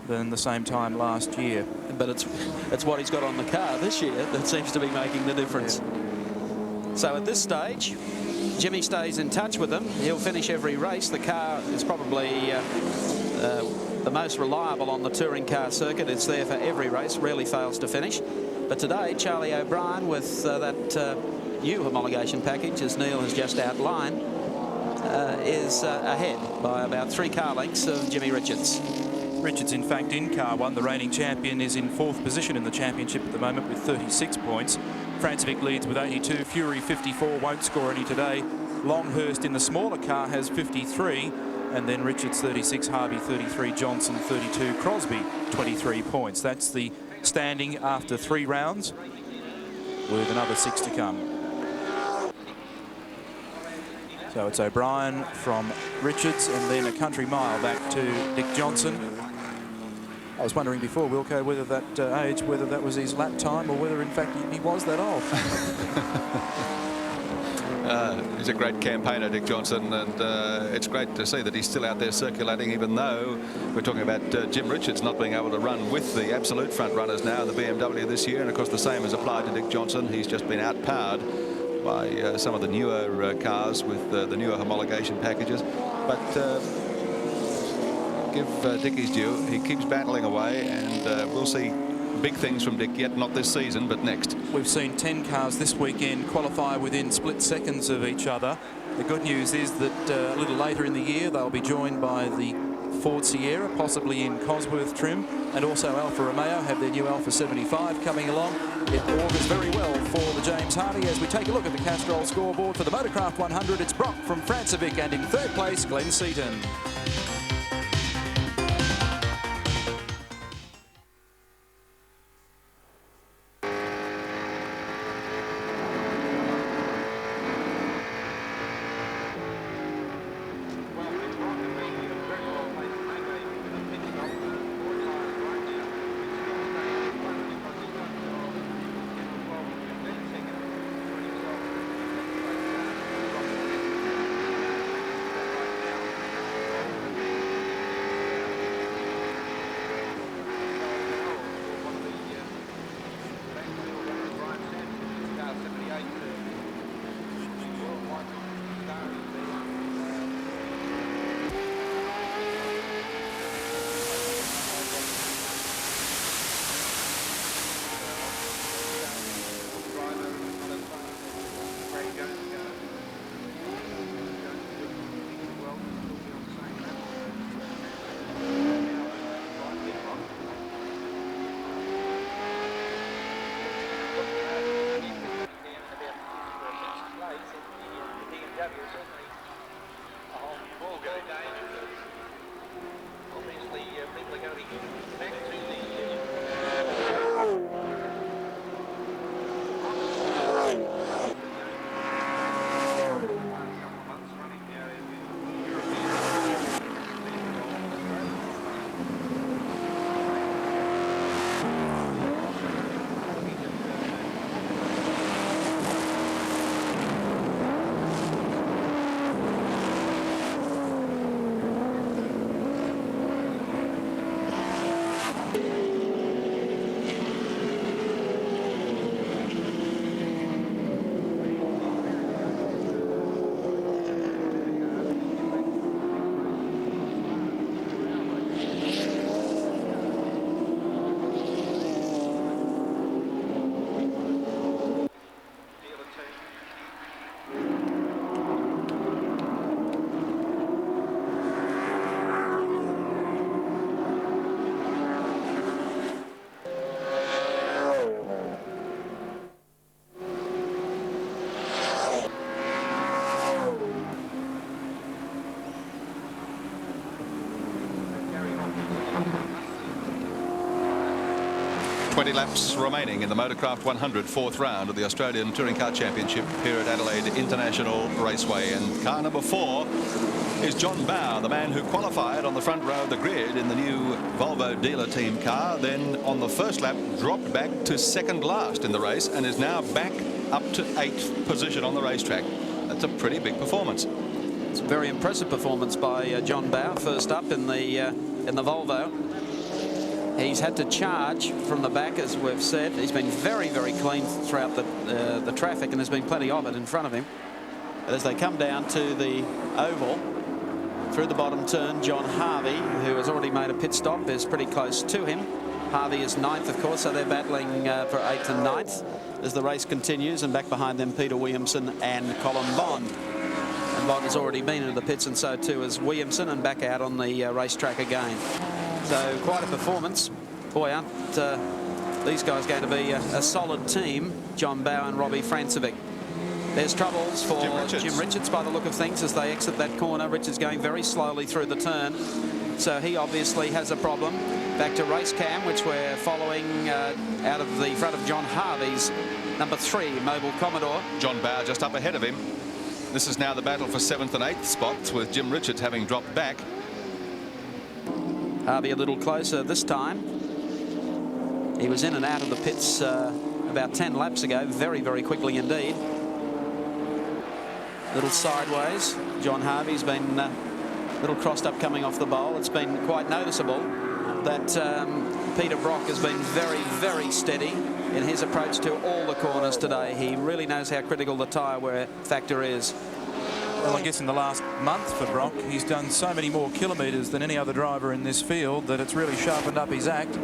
than the same time last year. But it's what he's got on the car this year that seems to be making the difference. Yeah. So at this stage, Jimmy stays in touch with them. He'll finish every race. The car is probably the most reliable on the touring car circuit. It's there for every race, rarely fails to finish. But today, Charlie O'Brien, with that new homologation package, as Neil has just outlined, is ahead by about 3 car lengths of Jimmy Richards. Richards, in fact, in car 1, the reigning champion, is in 4th position in the championship at the moment with 36 points. Francevic leads with 82. Fury 54, won't score any today. Longhurst in the smaller car has 53. And then Richards 36, Harvey 33, Johnson 32, Crosby 23 points. That's the standing after 3 rounds, with another 6 to come. So it's O'Brien from Richards, and then a country mile back to Dick Johnson. I was wondering before, Wilco, whether that age, whether that was his lap time or whether in fact he was that old. He's a great campaigner, Dick Johnson, and it's great to see that he's still out there circulating, even though we're talking about Jim Richards not being able to run with the absolute front runners now in the BMW this year. And of course the same is applied to Dick Johnson. He's just been outpowered by some of the newer cars with the newer homologation packages. But give Dick his due. He keeps battling away, and we'll see big things from Dick, yet not this season, but next. We've seen 10 cars this weekend qualify within split seconds of each other. The good news is that a little later in the year they'll be joined by the Ford Sierra, possibly in Cosworth trim, and also Alfa Romeo have their new Alfa 75 coming along. It augurs very well for the James Hardy. As we take a look at the Castrol scoreboard for the Motorcraft 100, it's Brock from Francevic, and in third place Glenn Seaton. Laps remaining in the Motorcraft 100 fourth round of the Australian Touring Car Championship here at Adelaide International Raceway. And car number 4 is John Bowe, the man who qualified on the front row of the grid in the new Volvo dealer team car, then on the first lap dropped back to second last in the race and is now back up to 8th position on the racetrack. That's a pretty big performance. It's a very impressive performance by John Bowe, first up in the Volvo. He's had to charge from the back, as we've said. He's been very, very clean throughout the traffic, and there's been plenty of it in front of him. But as they come down to the oval, through the bottom turn, John Harvey, who has already made a pit stop, is pretty close to him. Harvey is 9th, of course, so they're battling for 8th and 9th as the race continues. And back behind them, Peter Williamson and Colin Bond. And Bond has already been into the pits, and so too has Williamson, and back out on the racetrack again. So quite a performance. Boy, aren't these guys going to be a solid team, John Bowe and Robbie Francevic. There's troubles for Jim Richards by the look of things as they exit that corner. Richards going very slowly through the turn, so he obviously has a problem. Back to race cam, which we're following out of the front of John Harvey's number 3 Mobile Commodore. John Bowe just up ahead of him. This is now the battle for 7th and 8th spots, with Jim Richards having dropped back. Harvey a little closer this time. He was in and out of the pits about 10 laps ago, very, very quickly indeed. little sideways. John Harvey's been a little crossed up coming off the bowl. It's been quite noticeable that Peter Brock has been very, very steady in his approach to all the corners today. He really knows how critical the tyre wear factor is. Well, I guess in the last month for Brock, he's done so many more kilometres than any other driver in this field that it's really sharpened up his act.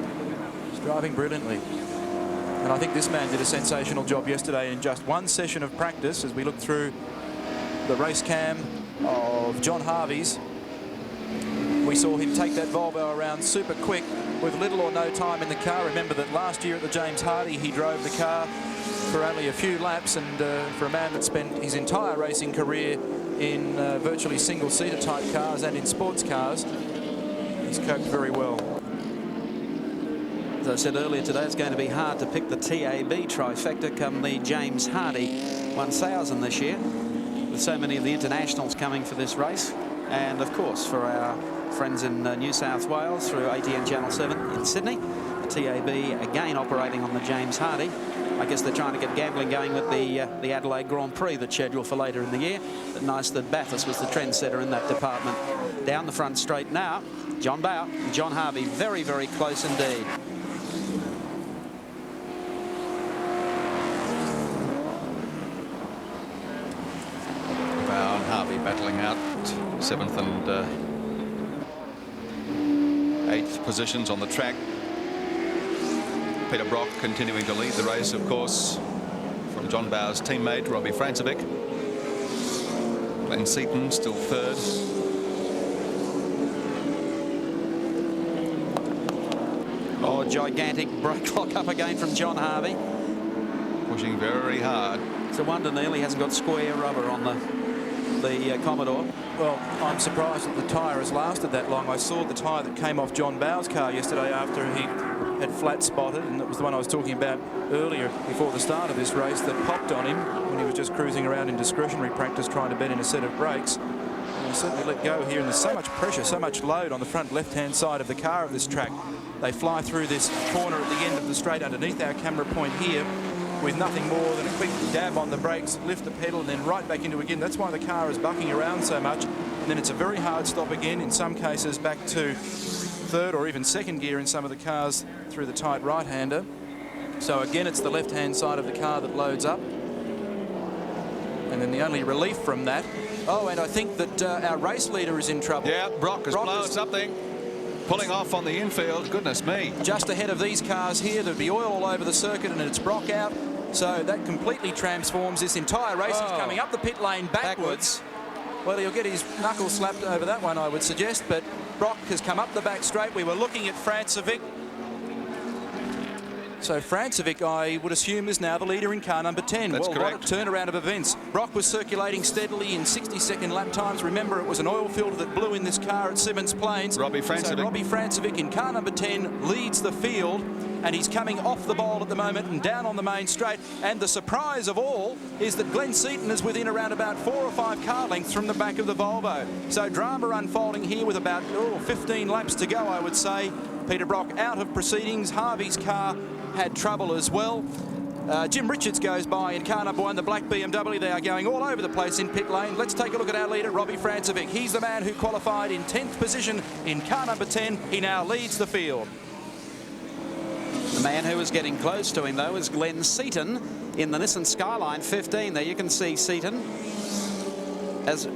He's driving brilliantly. And I think this man did a sensational job yesterday in just one session of practice. As we look through the race cam of John Harvey's, we saw him take that Volvo around super quick with little or no time in the car. Remember that last year at the James Hardy, he drove the car for only a few laps, and for a man that spent his entire racing career in virtually single-seater type cars and in sports cars, he's coped very well. As I said earlier today, it's going to be hard to pick the TAB trifecta come the James Hardy 1000 this year, with so many of the internationals coming for this race. And of course, for our friends in New South Wales through ATN Channel 7 in Sydney, the TAB again operating on the James Hardy. I guess they're trying to get gambling going with the Adelaide Grand Prix that's scheduled for later in the year. But nice that Bathurst was the trendsetter in that department. Down the front straight now, John Bowe and John Harvey very, very close indeed. Bowe and Harvey battling out 7th and 8th positions on the track. Peter Brock continuing to lead the race, of course, from John Bowe's teammate Robbie Francevic. Glenn Seaton still 3rd. Oh, gigantic brake clock up again from John Harvey. Pushing very hard. It's a wonder Neil he hasn't got square rubber on the Commodore. Well, I'm surprised that the tyre has lasted that long. I saw the tyre that came off John Bowe's car yesterday after he had flat spotted, and that was the one I was talking about earlier before the start of this race, that popped on him when he was just cruising around in discretionary practice trying to bed in a set of brakes. And he certainly let go here, and there's so much pressure, so much load on the front left-hand side of the car of this track. They fly through this corner at the end of the straight underneath our camera point here with nothing more than a quick dab on the brakes, lift the pedal, and then right back into again. That's why the car is bucking around so much. And then it's a very hard stop again, in some cases back to 3rd or even 2nd gear in some of the cars through the tight right-hander. So again, it's the left-hand side of the car that loads up. And then the only relief from that... Oh, and I think that our race leader is in trouble. Yeah, Brock has blown something. Pulling off on the infield, goodness me. Just ahead of these cars here, there'd be oil all over the circuit, and it's Brock out. So that completely transforms this entire race. He's coming up the pit lane backwards. Well, he'll get his knuckles slapped over that one, I would suggest, but Brock has come up the back straight. We were looking at Francevic. So Francevic, I would assume, is now the leader in car number 10. That's correct. What a turnaround of events. Brock was circulating steadily in 60-second lap times. Remember, it was an oil filter that blew in this car at Simmons Plains. Robbie Francevic. So Robbie Francevic in car number 10 leads the field, and he's coming off the bowl at the moment and down on the main straight. And the surprise of all is that Glenn Seaton is within around about 4 or 5 car lengths from the back of the Volvo. So drama unfolding here with about 15 laps to go, I would say. Peter Brock out of proceedings. Harvey's car had trouble as well. Jim Richards goes by in car number 1, the black BMW. They are going all over the place in pit lane. Let's take a look at our leader, Robbie Francevic. He's the man who qualified in 10th position in car number 10. He now leads the field. The man who is getting close to him, though, is Glenn Seaton in the Nissan Skyline 15. There you can see Seaton as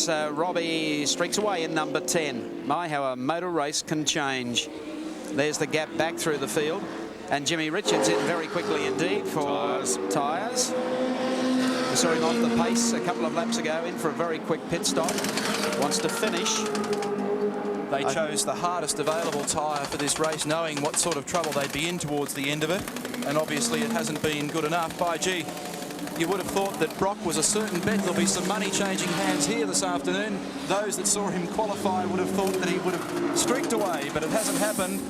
Robbie streaks away in number 10. My, how a motor race can change. There's the gap back through the field. And Jimmy Richards in very quickly indeed for tyres. We saw him off the pace a couple of laps ago, in for a very quick pit stop. Wants to finish. They chose the hardest available tyre for this race, knowing what sort of trouble they'd be in towards the end of it. And obviously it hasn't been good enough. By gee, you would have thought that Brock was a certain bet. There'll be some money changing hands here this afternoon. Those that saw him qualify would have thought that he would have streaked away, but it hasn't happened.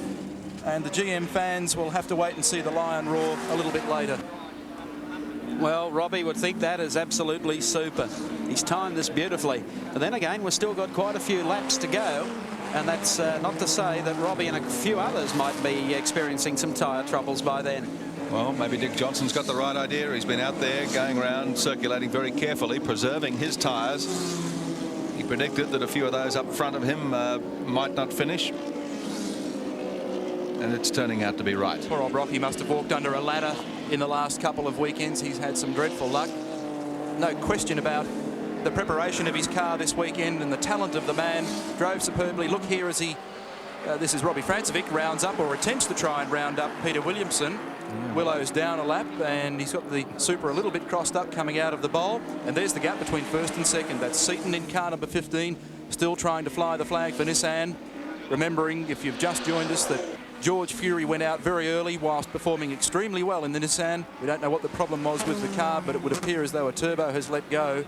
And the GM fans will have to wait and see the lion roar a little bit later. Well, Robbie would think that is absolutely super. He's timed this beautifully. But then again, we've still got quite a few laps to go. And that's not to say that Robbie and a few others might be experiencing some tyre troubles by then. Well, maybe Dick Johnson's got the right idea. He's been out there going around, circulating very carefully, preserving his tyres. He predicted that a few of those up front of him might not finish. And it's turning out to be right. Poor old Rocky must have walked under a ladder in the last couple of weekends. He's had some dreadful luck. No question about the preparation of his car this weekend and the talent of the man. Drove superbly. Look here as he, this is Robbie Francevic, rounds up or attempts to try and round up Peter Williamson. Willow's down a lap and he's got the super a little bit crossed up coming out of the bowl. And there's the gap between first and second. That's Seaton in car number 15, still trying to fly the flag for Nissan. Remembering, if you've just joined us, that George Fury went out very early whilst performing extremely well in the Nissan. We don't know what the problem was with the car, but it would appear as though a turbo has let go.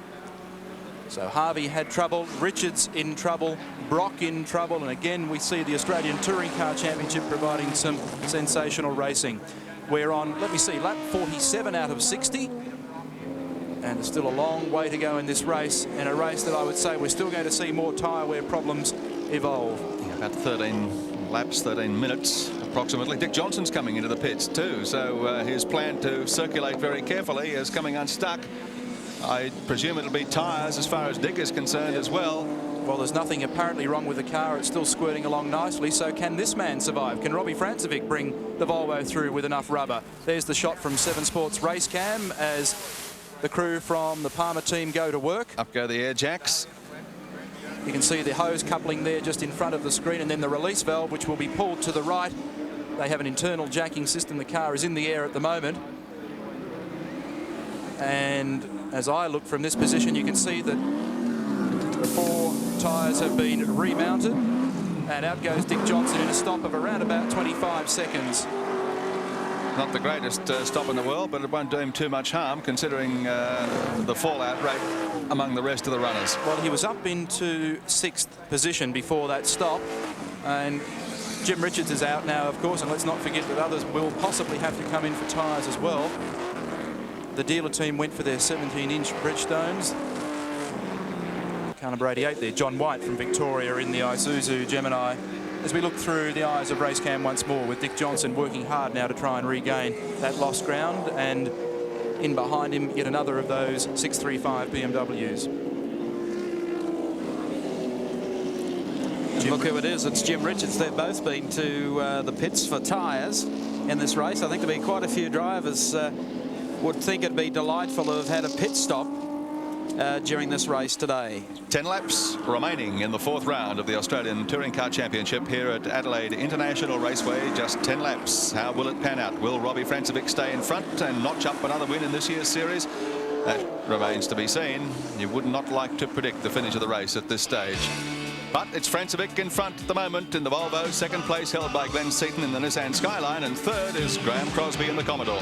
So Harvey had trouble, Richards in trouble, Brock in trouble, and again we see the Australian Touring Car Championship providing some sensational racing. We're on, let me see, lap 47 out of 60. And there's still a long way to go in this race, and a race that I would say we're still going to see more tyre wear problems evolve. Yeah, about 13 laps, 13 minutes approximately. Dick Johnson's coming into the pits too, so his plan to circulate very carefully is coming unstuck. I presume it'll be tyres as far as Dick is concerned as well. Well, there's nothing apparently wrong with the car. It's still squirting along nicely. So can this man survive? Can Robbie Francevic bring the Volvo through with enough rubber? There's the shot from 7 Sports Race Cam as the crew from the Palmer team go to work. Up go the air jacks. You can see the hose coupling there just in front of the screen, and then the release valve, which will be pulled to the right. They have an internal jacking system. The car is in the air at the moment. And as I look from this position, you can see that the 4 tyres have been remounted, and out goes Dick Johnson in a stop of around about 25 seconds. Not the greatest stop in the world, but it won't do him too much harm considering the fallout rate among the rest of the runners. Well, he was up into 6th position before that stop, and Jim Richards is out now, of course, and let's not forget that others will possibly have to come in for tyres as well. The dealer team went for their 17-inch Bridgestones. Car number 88 there, John White from Victoria in the Isuzu Gemini. As we look through the eyes of race cam once more, with Dick Johnson working hard now to try and regain that lost ground, and in behind him yet another of those 635 BMWs. Look who it is. It's Jim Richards. They've both been to the pits for tyres in this race. I think there'll be quite a few drivers would think it'd be delightful to have had a pit stop during this race today. 10 laps remaining in the 4th round of the Australian Touring Car Championship here at Adelaide International Raceway. Just 10 laps. How will it pan out? Will Robbie Francevic stay in front and notch up another win in this year's series? That remains to be seen. You would not like to predict the finish of the race at this stage. But it's Francevic in front at the moment in the Volvo. 2nd place held by Glenn Seaton in the Nissan Skyline, and 3rd is Graham Crosby in the Commodore.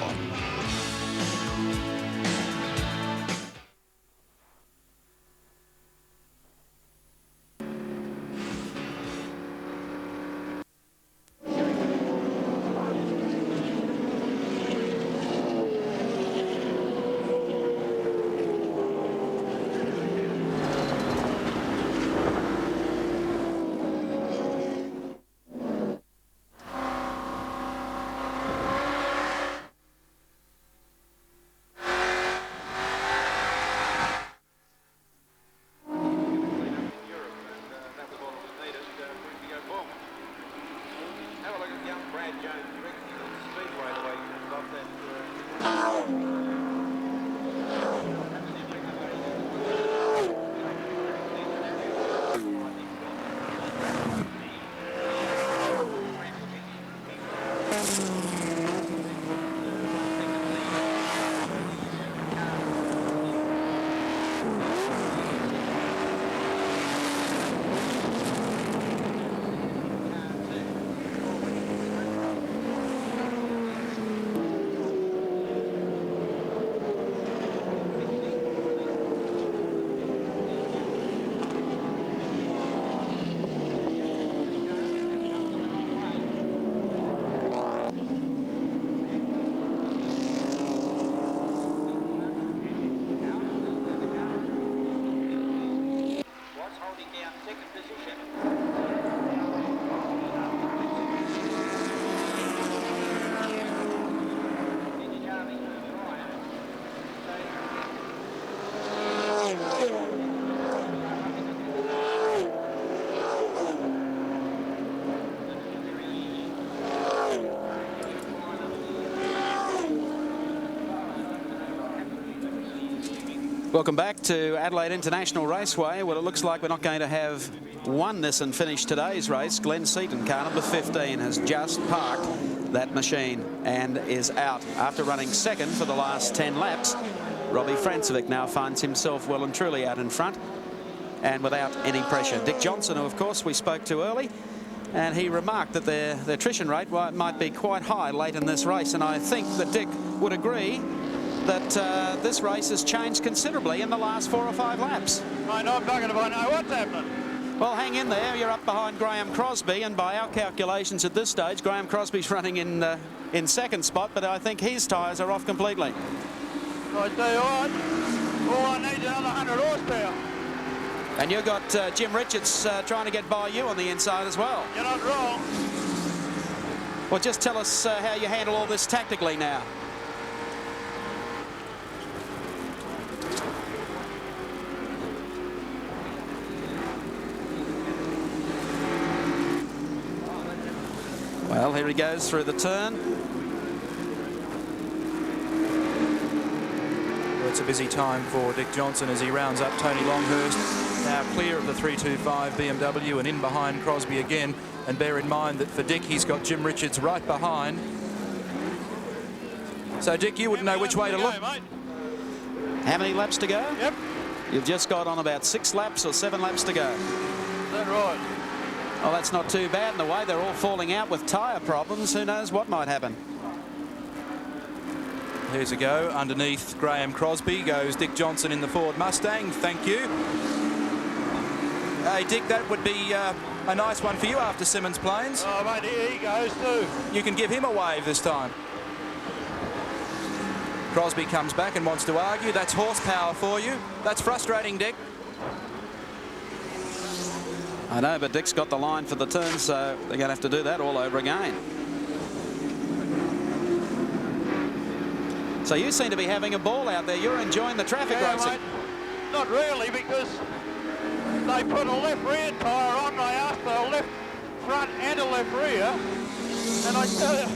Welcome back to Adelaide International Raceway. Well, it looks like we're not going to have one Nissan finish today's race. Glenn Seaton, car number 15, has just parked that machine and is out after running second for the last 10 laps. Robbie Francevic now finds himself well and truly out in front and without any pressure. Dick Johnson, who of course we spoke to early, and he remarked that their attrition rate might be quite high late in this race, and I think that Dick would agree that this race has changed considerably in the last 4 or 5 laps. I know, I'm not going to find out what's happening. Well, hang in there. You're up behind Graham Crosby, and by our calculations at this stage, Graham Crosby's running in second spot, but I think his tyres are off completely. I tell you what, all I need is another 100 horsepower. And you've got Jim Richards trying to get by you on the inside as well. You're not wrong. Well, just tell us how you handle all this tactically now. Well, here he goes through the turn. Well, it's a busy time for Dick Johnson as he rounds up Tony Longhurst. Now clear of the 325 BMW and in behind Crosby again. And bear in mind that for Dick, he's got Jim Richards right behind. So, Dick, you wouldn't know which way to look. How many laps to go? Yep. You've just got on about 6 laps or 7 laps to go. Is that right? Well, that's not too bad in the way they're all falling out with tyre problems. Who knows what might happen? Here's a go. Underneath Graham Crosby goes Dick Johnson in the Ford Mustang. Thank you. Hey, Dick, that would be a nice one for you after Simmons Plains. Oh, mate, here he goes too. You can give him a wave this time. Crosby comes back and wants to argue. That's horsepower for you. That's frustrating, Dick. I know, but Dick's got the line for the turn, so they're going to have to do that all over again. So you seem to be having a ball out there. You're enjoying the traffic racing. Mate, not really, because they put a left rear tyre on. They asked for a left front and a left rear, and I tell you,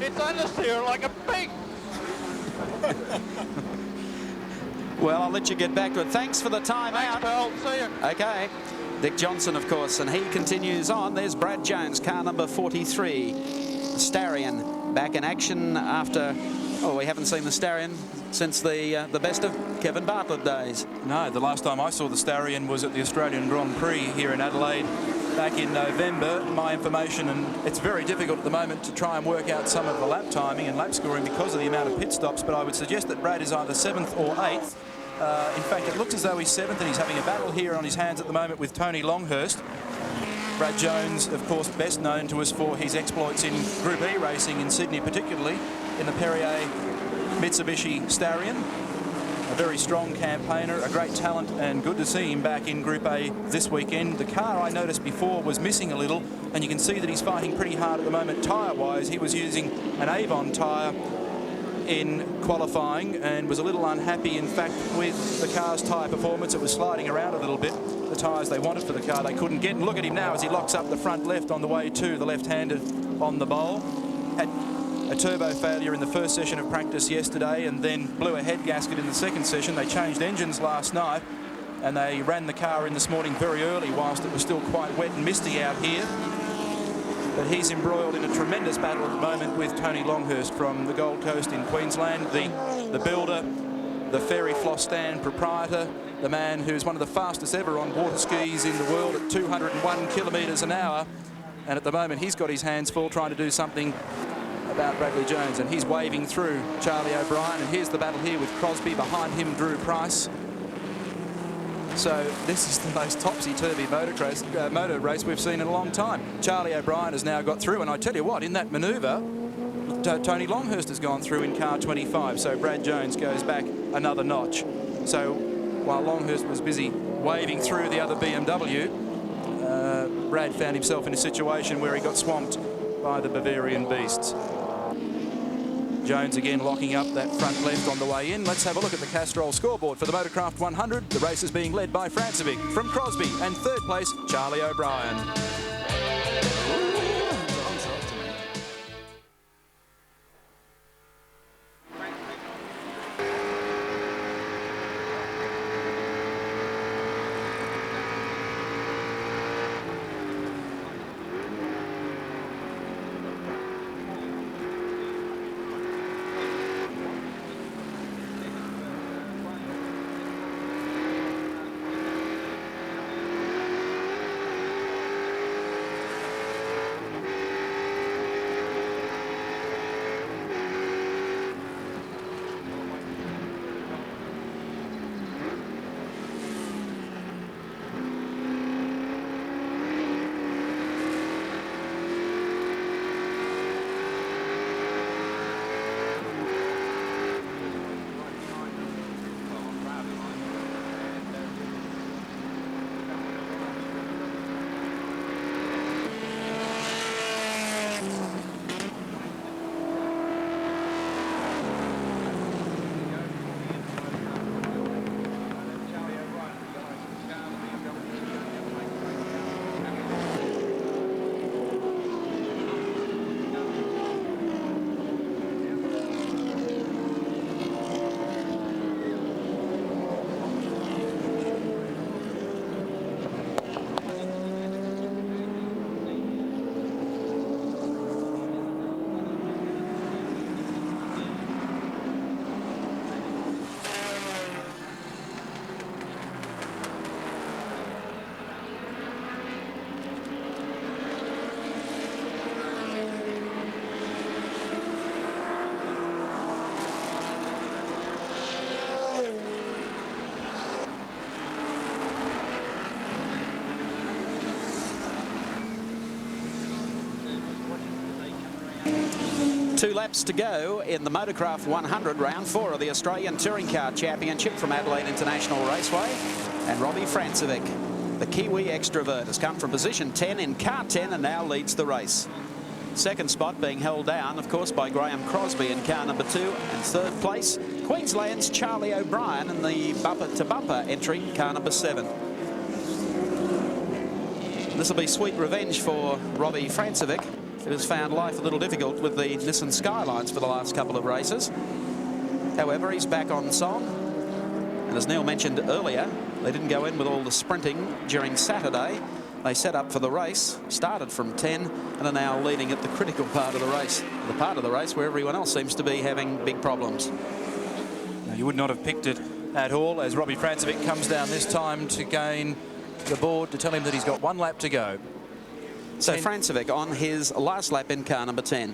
it's understeer like a pig. Well, I'll let you get back to it. Thanks for the time out. Thanks, pal. See you. Okay. Dick Johnson, of course, and he continues on. There's Brad Jones, car number 43. Starion back in action after... Oh, we haven't seen the Starion since the best of Kevin Bartlett days. No, the last time I saw the Starion was at the Australian Grand Prix here in Adelaide back in November. My information, and it's very difficult at the moment to try and work out some of the lap timing and lap scoring because of the amount of pit stops, but I would suggest that Brad is either 7th or 8th. In fact, it looks as though he's 7th, and he's having a battle here on his hands at the moment with Tony Longhurst. Brad Jones, of course, best known to us for his exploits in Group E racing in Sydney, particularly in the Perrier Mitsubishi Starion. A very strong campaigner, a great talent, and good to see him back in Group A this weekend. The car I noticed before was missing a little, and you can see that he's fighting pretty hard at the moment tyre-wise. He was using an Avon tyre in qualifying and was a little unhappy, in fact, with the car's tyre performance. It was sliding around a little bit. The tyres they wanted for the car they couldn't get. And look at him now as he locks up the front left on the way to the left-handed on the bowl. Had a turbo failure in the first session of practice yesterday and then blew a head gasket in the second session. They changed engines last night and they ran the car in this morning very early whilst it was still quite wet and misty out here. But he's embroiled in a tremendous battle at the moment with Tony Longhurst from the Gold Coast in Queensland, the builder, the Fairy Floss stand proprietor, the man who's one of the fastest ever on water skis in the world at 201 kilometres an hour. And at the moment, he's got his hands full trying to do something about Bradley Jones, and he's waving through Charlie O'Brien. And here's the battle here with Crosby, behind him Drew Price. So this is the most topsy-turvy motor race we've seen in a long time. Charlie O'Brien has now got through, and I tell you what, in that manoeuvre, Tony Longhurst has gone through in car 25, so Brad Jones goes back another notch. So while Longhurst was busy waving through the other BMW, Brad found himself in a situation where he got swamped by the Bavarian beasts. Jones again locking up that front left on the way in. Let's have a look at the Castrol scoreboard for the Motorcraft 100. The race is being led by Francevic from Crosby, and third place, Charlie O'Brien. 2 laps to go in the Motorcraft 100, round 4 of the Australian Touring Car Championship from Adelaide International Raceway. And Robbie Francevic, the Kiwi extrovert, has come from position 10 in car 10 and now leads the race. Second spot being held down, of course, by Graham Crosby in car number 2, and third place, Queensland's Charlie O'Brien in the bumper-to-bumper entry, car number 7. This will be sweet revenge for Robbie Francevic, who has found life a little difficult with the Nissan Skylines for the last couple of races. However, he's back on song, and as Neil mentioned earlier, they didn't go in with all the sprinting during Saturday. They set up for the race, started from 10, and are now leading at the critical part of the race. The part of the race where everyone else seems to be having big problems. Now, you would not have picked it at all, as Robbie Francevic comes down this time to gain the board to tell him that he's got 1 lap to go. So Francevic on his last lap in car number 10.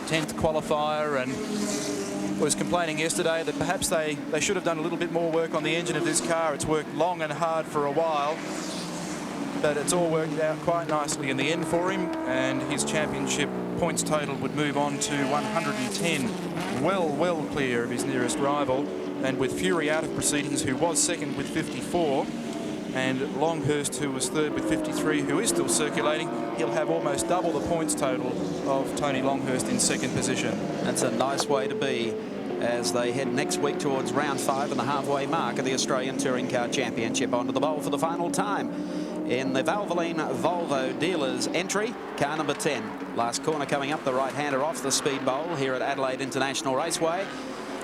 10th qualifier, and was complaining yesterday that perhaps they should have done a little bit more work on the engine of this car. It's worked long and hard for a while, but it's all worked out quite nicely in the end for him, and his championship points total would move on to 110. Well clear of his nearest rival, and with Fury out of proceedings, who was second with 54, and Longhurst, who was third with 53, who is still circulating, he'll have almost double the points total of Tony Longhurst in second position. That's a nice way to be as they head next week towards round 5 and the halfway mark of the Australian Touring Car Championship. Onto the bowl for the final time in the Valvoline Volvo Dealers entry, car number 10. Last corner coming up, the right-hander off the speed bowl here at Adelaide International Raceway.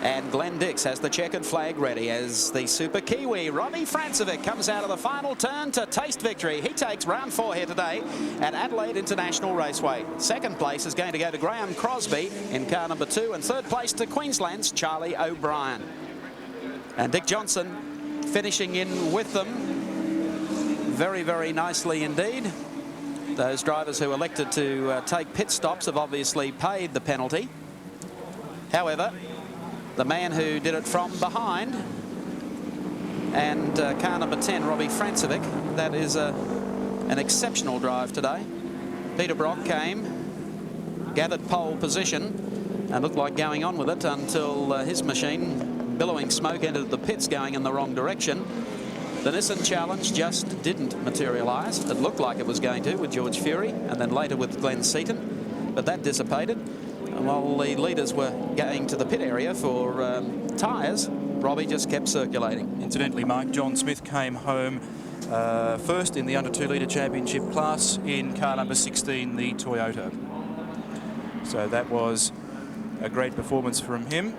And Glenn Dix has the checkered flag ready as the Super Kiwi Robbie Francevic comes out of the final turn to taste victory. He takes round 4 here today at Adelaide International Raceway. Second place is going to go to Graham Crosby in car number 2, and third place to Queensland's Charlie O'Brien. And Dick Johnson finishing in with them very nicely indeed. Those drivers who elected to take pit stops have obviously paid the penalty. However, the man who did it from behind, and car number 10, Robbie Francevic, that is an exceptional drive today. Peter Brock came, gathered pole position, and looked like going on with it until his machine, billowing smoke, entered the pits going in the wrong direction. The Nissan Challenge just didn't materialise. It looked like it was going to with George Fury, and then later with Glenn Seaton, but that dissipated. And while the leaders were going to the pit area for tyres, Robbie just kept circulating. Incidentally, Mike, John Smith came home first in the under 2 litre championship class in car number 16, the Toyota. So that was a great performance from him.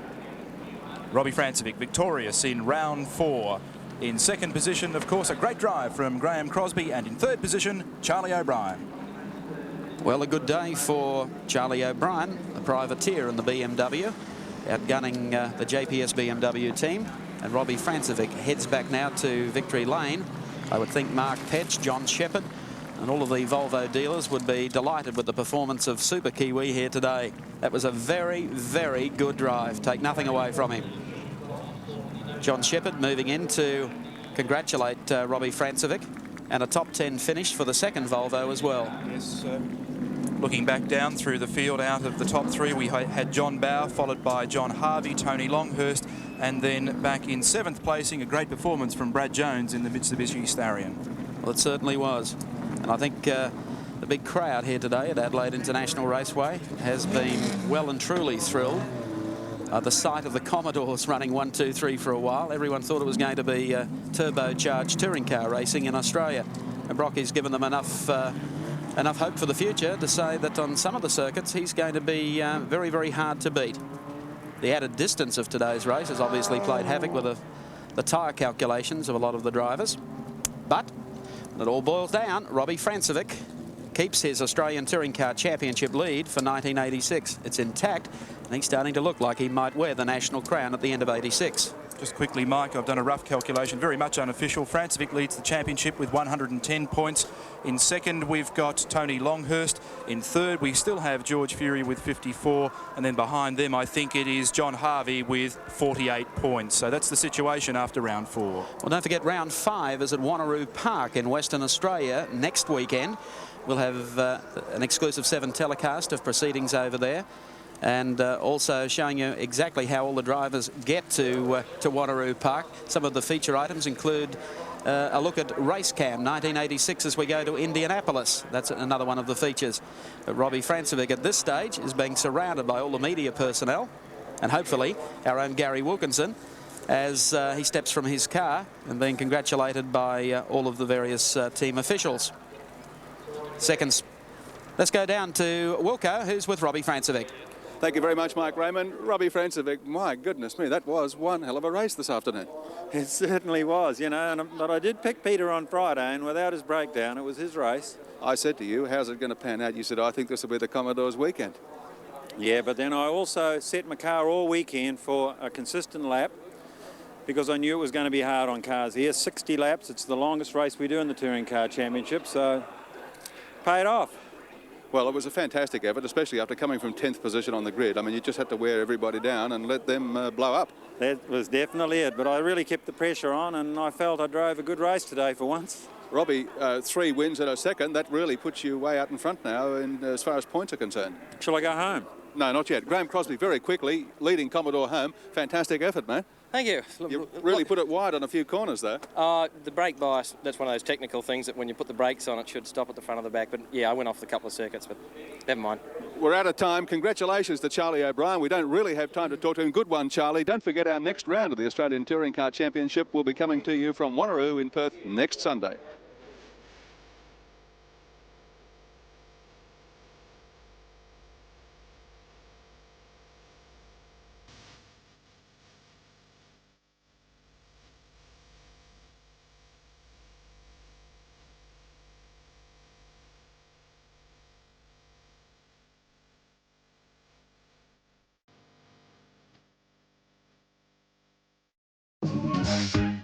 Robbie Francevic victorious in round 4. In second position, of course, a great drive from Graham Crosby, and in third position, Charlie O'Brien. Well, a good day for Charlie O'Brien, a privateer in the BMW, outgunning the JPS BMW team. And Robbie Francevic heads back now to victory lane. I would think Mark Petch, John Shepherd, and all of the Volvo dealers would be delighted with the performance of Super Kiwi here today. That was a very good drive. Take nothing away from him. John Shepherd moving in to congratulate Robbie Francevic, and a top 10 finish for the second Volvo as well. Yes, looking back down through the field, out of the top 3, we had John Bowe, followed by John Harvey, Tony Longhurst, and then back in 7th placing, a great performance from Brad Jones in the Mitsubishi Starion. Well, it certainly was. And I think the big crowd here today at Adelaide International Raceway has been well and truly thrilled. The sight of the Commodores running 1, 2, 3 for a while. Everyone thought it was going to be turbocharged touring car racing in Australia. And Brocky's given them enough hope for the future to say that on some of the circuits he's going to be very hard to beat. The added distance of today's race has obviously played havoc with the tyre calculations of a lot of the drivers. But when it all boils down, Robbie Francevic keeps his Australian Touring Car Championship lead for 1986. It's intact, and he's starting to look like he might wear the national crown at the end of 86. Just quickly, Mike, I've done a rough calculation, very much unofficial. Francevic leads the championship with 110 points. In second, we've got Tony Longhurst. In third, we still have George Fury with 54. And then behind them, I think it is John Harvey with 48 points. So that's the situation after round 4. Well, don't forget, round 5 is at Wanneroo Park in Western Australia next weekend. We'll have an exclusive 7 telecast of proceedings over there. and also showing you exactly how all the drivers get to Wanneroo Park. Some of the feature items include a look at Race Cam 1986 as we go to Indianapolis. That's another one of the features. But Robbie Francevic at this stage is being surrounded by all the media personnel, and hopefully our own Gary Wilkinson, as he steps from his car and being congratulated by all of the various team officials. Seconds. Let's go down to Wilco, who's with Robbie Francevic. Thank you very much, Mike Raymond. Robbie Francevic, my goodness me, that was one hell of a race this afternoon. It certainly was, you know, but I did pick Peter on Friday, and without his breakdown, it was his race. I said to you, how's it going to pan out? You said, I think this will be the Commodore's weekend. Yeah, but then I also set my car all weekend for a consistent lap because I knew it was going to be hard on cars here. 60 laps, it's the longest race we do in the Touring Car Championship, so paid off. Well, it was a fantastic effort, especially after coming from 10th position on the grid. I mean, you just had to wear everybody down and let them blow up. That was definitely it, but I really kept the pressure on, and I felt I drove a good race today for once. Robbie, 3 wins and a second. That really puts you way out in front now as far as points are concerned. Shall I go home? No, not yet. Graham Crosby very quickly leading Commodore home. Fantastic effort, man. Thank you. You really put it wide on a few corners there. The brake bias, that's one of those technical things that when you put the brakes on, it should stop at the front of the back. But yeah, I went off a couple of circuits, but never mind. We're out of time. Congratulations to Charlie O'Brien. We don't really have time to talk to him. Good one, Charlie. Don't forget our next round of the Australian Touring Car Championship will be coming to you from Wanneroo in Perth next Sunday.